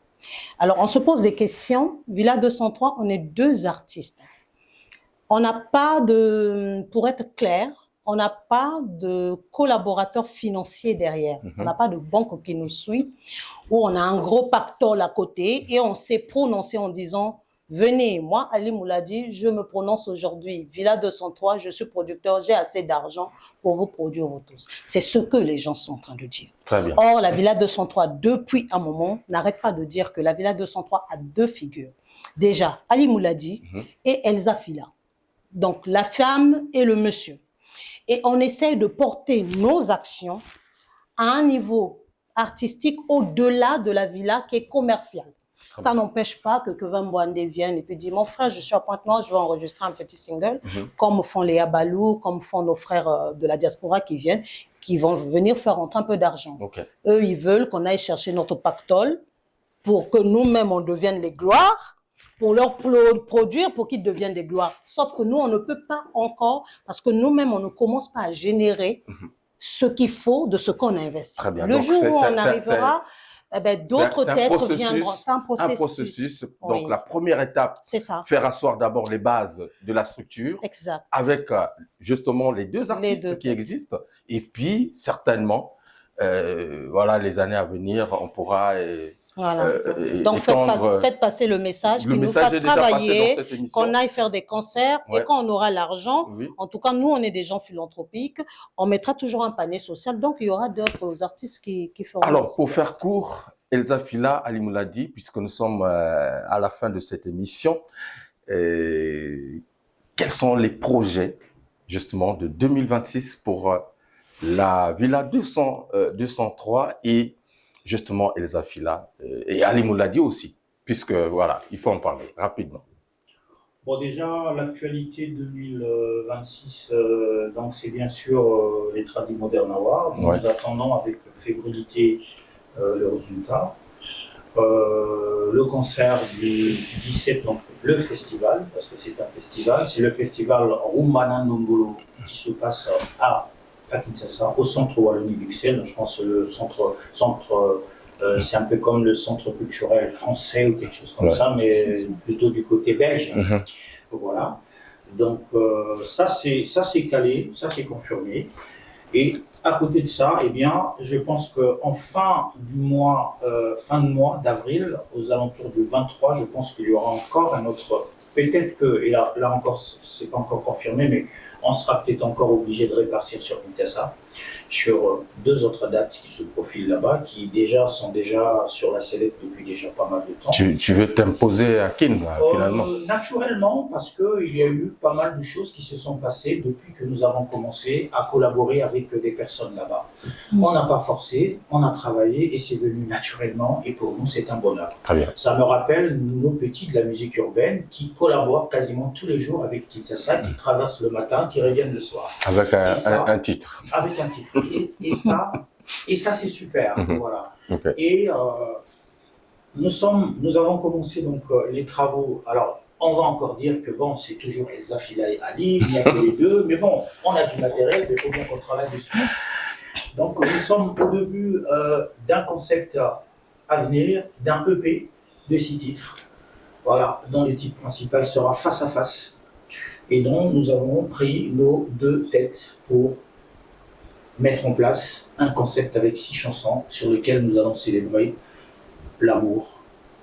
Speaker 2: Alors on se pose des questions. Villa 203, on est 2 artistes. On n'a pas de, pour être clair, on n'a pas de collaborateurs financiers derrière. On n'a pas de banque qui nous suit, où on a un gros pactole à côté et on s'est prononcé en disant « Venez, moi, Ali Mouladi, je me prononce aujourd'hui. Villa 203, je suis producteur, j'ai assez d'argent pour vous produire vous tous. » C'est ce que les gens sont en train de dire.
Speaker 1: Très bien.
Speaker 2: Or, la Villa 203, depuis un moment, n'arrête pas de dire que la Villa 203 a deux figures. Déjà, Ali Mouladi et Elsa Fila. Donc, la femme et le monsieur. Et on essaie de porter nos actions à un niveau artistique au-delà de la villa qui est commerciale. Ça n'empêche pas que Kevin Boandé vienne et puis dit « Mon frère, je suis à Pointe-Noire, je vais enregistrer un petit single, comme font les Abalou, comme font nos frères de la diaspora qui viennent, qui vont venir faire rentrer un peu d'argent. Eux, ils veulent qu'on aille chercher notre pactole pour que nous-mêmes, on devienne les gloires, pour leur produire, pour qu'ils deviennent des gloires. Sauf que nous, on ne peut pas encore, parce que nous-mêmes, on ne commence pas à générer ce qu'il faut de ce qu'on a investi. Le
Speaker 1: Donc,
Speaker 2: jour où on arrivera, d'autres têtes viendront. C'est un processus.
Speaker 1: Un processus. Donc, la première étape, c'est faire asseoir d'abord les bases de la structure.
Speaker 2: Exact.
Speaker 1: Avec justement les deux artistes qui existent. Et puis, certainement, voilà, les années à venir, on pourra...
Speaker 2: Voilà. Donc, faites passer le message, qu'il nous fasse travailler, qu'on aille faire des concerts et quand on aura l'argent, en tout cas, nous, on est des gens philanthropiques, on mettra toujours un panier social. Donc, il y aura d'autres artistes qui feront.
Speaker 1: Alors, pour faire court, Elsa Fila, Ali Mouladi, puisque nous sommes à la fin de cette émission, quels sont les projets, justement, de 2026 pour la Villa 203 et justement Elsa Fila et Ali Mouladi aussi, puisque voilà, il faut en parler rapidement.
Speaker 3: Bon, déjà, l'actualité 2026, donc c'est bien sûr les Tradis Modern Awards. Nous attendons avec fébrilité le résultat. Le concert du 17, donc le festival, parce que c'est un festival, c'est le festival Rumana Nombolo qui se passe à Kinshasa, au centre Wallonie-Bruxelles. Je pense que le centre c'est un peu comme le centre culturel français ou quelque chose comme ça, mais plutôt du côté belge. Voilà. Donc ça c'est calé, ça c'est confirmé. Et à côté de ça, eh bien, je pense qu'en fin de mois d'avril, aux alentours du 23, je pense qu'il y aura encore un autre. Peut-être que, et là encore, c'est pas encore confirmé, mais on sera peut-être encore obligé de répartir sur Kinshasa, sur deux autres dates qui se profilent là-bas, qui sont déjà sur la sellette depuis déjà pas mal de temps.
Speaker 1: Tu veux t'imposer à Kin, finalement?
Speaker 3: Naturellement, parce qu'il y a eu pas mal de choses qui se sont passées depuis que nous avons commencé à collaborer avec des personnes là-bas. On n'a pas forcé, on a travaillé et c'est venu naturellement et pour nous c'est un bonheur.
Speaker 1: Très bien.
Speaker 3: Ça me rappelle nos petits de la musique urbaine qui collaborent quasiment tous les jours avec Kinshasa, qui traversent le matin, qui reviennent le soir.
Speaker 1: Avec un titre.
Speaker 3: Avec un titre. Et ça c'est super. Voilà. Et nous avons commencé donc les travaux. Alors, on va encore dire que bon, c'est toujours Elsa Fila et Ali, il n'y a que les deux, mais bon, on a du matériel, il faut bien qu'on travaille dessus. Donc, nous sommes au début d'un concept à venir, d'un EP de 6 titres, voilà, dont le titre principal sera Face à Face, et dont nous avons pris nos 2 têtes pour mettre en place un concept avec 6 chansons sur lesquelles nous allons célébrer l'amour,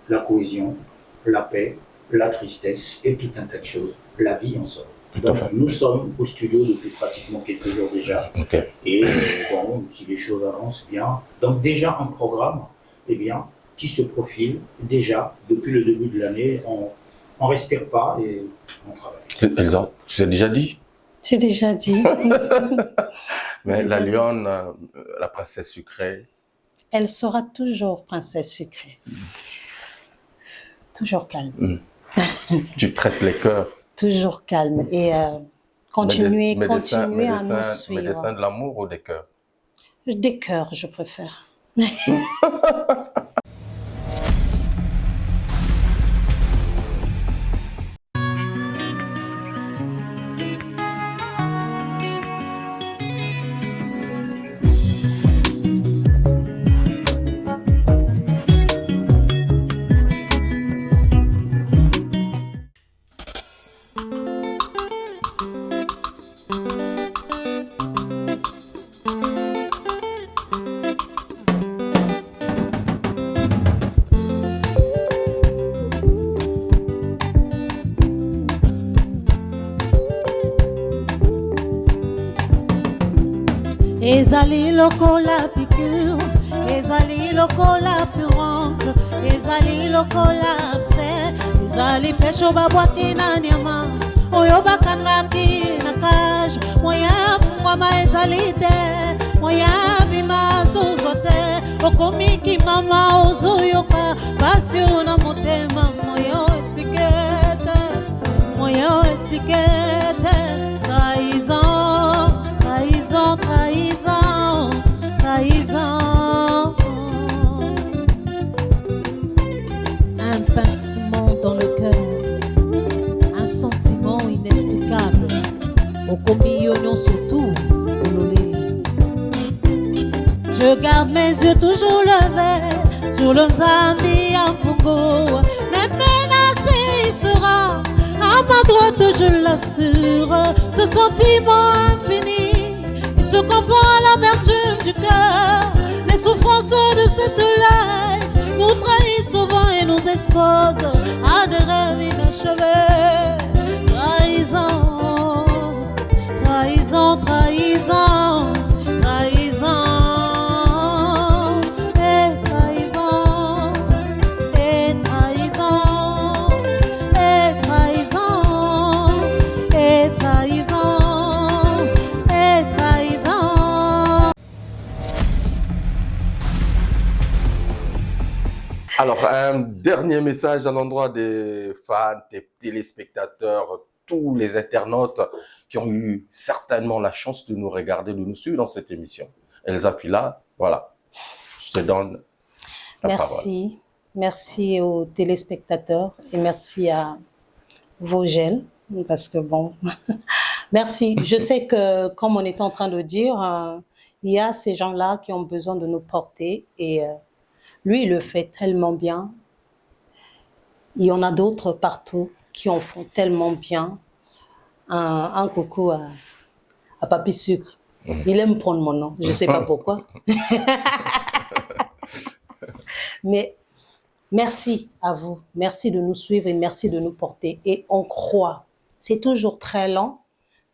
Speaker 3: la cohésion, la paix, la tristesse et tout un tas de choses, la vie en somme. Donc nous sommes au studio depuis pratiquement quelques jours déjà. Et bon, si les choses avancent bien, donc déjà un programme qui se profile déjà depuis le début de l'année. On ne respire pas et on travaille.
Speaker 1: Elsa, c'est déjà dit?
Speaker 2: C'est déjà dit.
Speaker 1: Mais la lionne, la princesse sucrée?
Speaker 2: Elle sera toujours princesse sucrée. Toujours calme.
Speaker 1: Tu traites les cœurs.
Speaker 2: Toujours calme et continuer à nous suivre.
Speaker 1: Médecin de l'amour ou des cœurs?
Speaker 2: Des cœurs, je préfère.
Speaker 4: ezali lokola piqûre, ezali lokola furoncle, ezali lokola abcès, ezali fesho babwaki na nyama oyo bakangaki na cage, moya afungwama ezali te, moya abima azozwa te, okomiki mama ozoyoka pasi una motema, moyo explique te, moyo explique te, trahison, trahison, trahison, trahison. Un pincement dans le cœur, un sentiment inexplicable. Okomi oignon surtout, ololé. Je garde mes yeux toujours levés sur le Zambie en Congo. Même menacé il sera à ma droite, je l'assure. Ce sentiment infini, il se confond à l'amertume du cœur. Les souffrances de cette life nous trahissent souvent et nous exposent à des rêves inachevés. Trahison, trahison, trahison, trahison, et trahison, et trahison, et trahison, et trahison, et trahison.
Speaker 1: Alors, un dernier message à l'endroit des fans, des téléspectateurs, tous les internautes qui ont eu certainement la chance de nous regarder, de nous suivre dans cette émission. Elsa Fila, voilà, je te donne la parole.
Speaker 2: Merci. Merci aux téléspectateurs et merci à Vogel, parce que bon, merci. Je sais que, comme on est en train de dire, il y a ces gens-là qui ont besoin de nous porter et lui, il le fait tellement bien. Il y en a d'autres partout qui en font tellement bien. Un coucou à Papi Sucre. Il aime prendre mon nom, je ne sais pas pourquoi. Mais merci à vous, merci de nous suivre et merci de nous porter. Et on croit, c'est toujours très lent,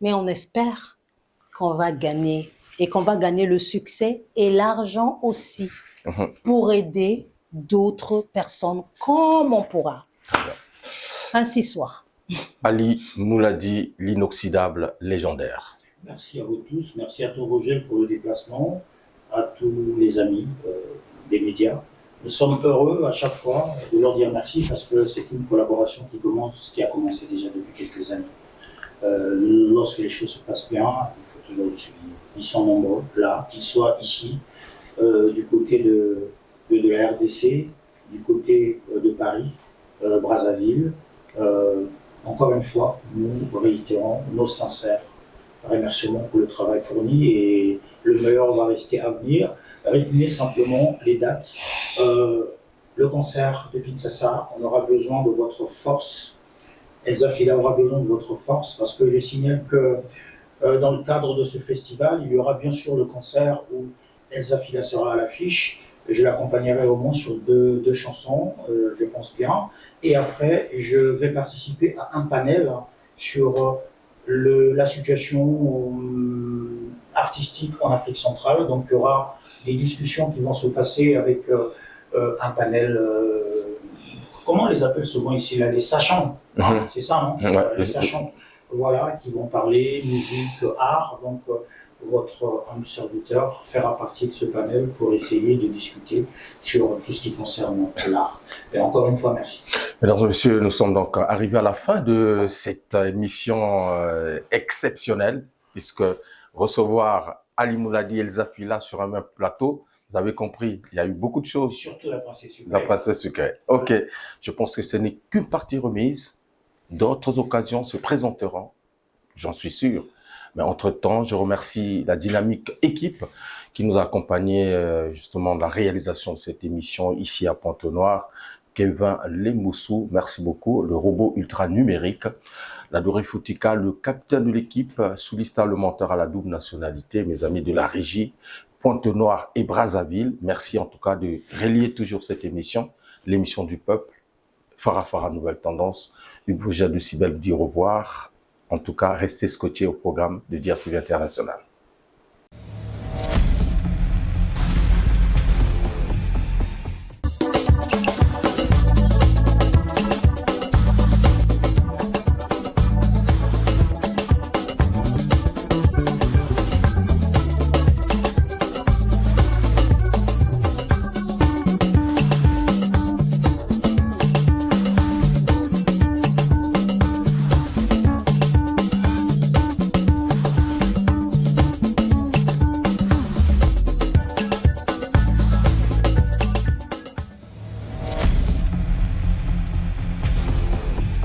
Speaker 2: mais on espère qu'on va gagner et qu'on va gagner le succès et l'argent aussi pour aider d'autres personnes comme on pourra. Ainsi soit.
Speaker 1: Ali Mouladi, l'inoxydable légendaire.
Speaker 3: Merci à vous tous, merci à toi Roger pour le déplacement, à tous les amis des médias. Nous sommes heureux à chaque fois de leur dire merci parce que c'est une collaboration qui a commencé déjà depuis quelques années. Lorsque les choses se passent bien, il faut toujours le suivre. Ils sont nombreux là, qu'ils soient ici, du côté de la RDC, du côté de Paris, Brazzaville. Encore une fois, nous réitérons nos sincères remerciements pour le travail fourni et le meilleur va rester à venir. Retenez simplement les dates. Le concert de Kinshasa, on aura besoin de votre force. Elsa Fila aura besoin de votre force parce que je signale que dans le cadre de ce festival, il y aura bien sûr le concert où Elsa Fila sera à l'affiche. Je l'accompagnerai au moins sur deux chansons, je pense bien. Et après, je vais participer à un panel sur la situation artistique en Afrique centrale. Donc, il y aura des discussions qui vont se passer avec un panel, comment on les appelle souvent ici, là, les sachants, c'est ça, non? Les sachants, voilà, qui vont parler musique, art. Donc, votre humble serviteur fera partie de ce panel pour essayer de discuter sur tout ce qui concerne l'art. Et encore une fois, merci.
Speaker 1: Mesdames et messieurs, nous sommes donc arrivés à la fin de cette émission exceptionnelle, puisque recevoir Ali Mouladi et Elsa Fila sur un même plateau, vous avez compris, il y a eu beaucoup de choses.
Speaker 3: Surtout la princesse sucrée.
Speaker 1: La princesse sucrée. Ok, je pense que ce n'est qu'une partie remise. D'autres occasions se présenteront, j'en suis sûr. Mais entre-temps, je remercie la dynamique équipe qui nous a accompagnés justement dans la réalisation de cette émission ici à Pointe-Noire. Kevin Lemoussou, merci beaucoup. Le robot ultra numérique. La Doré Foutika, le capitaine de l'équipe, Soulista le menteur à la double nationalité, mes amis de la régie, Pointe-Noire et Brazzaville. Merci en tout cas de relier toujours cette émission, l'émission du peuple. Farah Nouvelle Tendance. Hugues Vogel de Cybelle vous dit au revoir. En tout cas, restez scotchés au programme de DRTV International.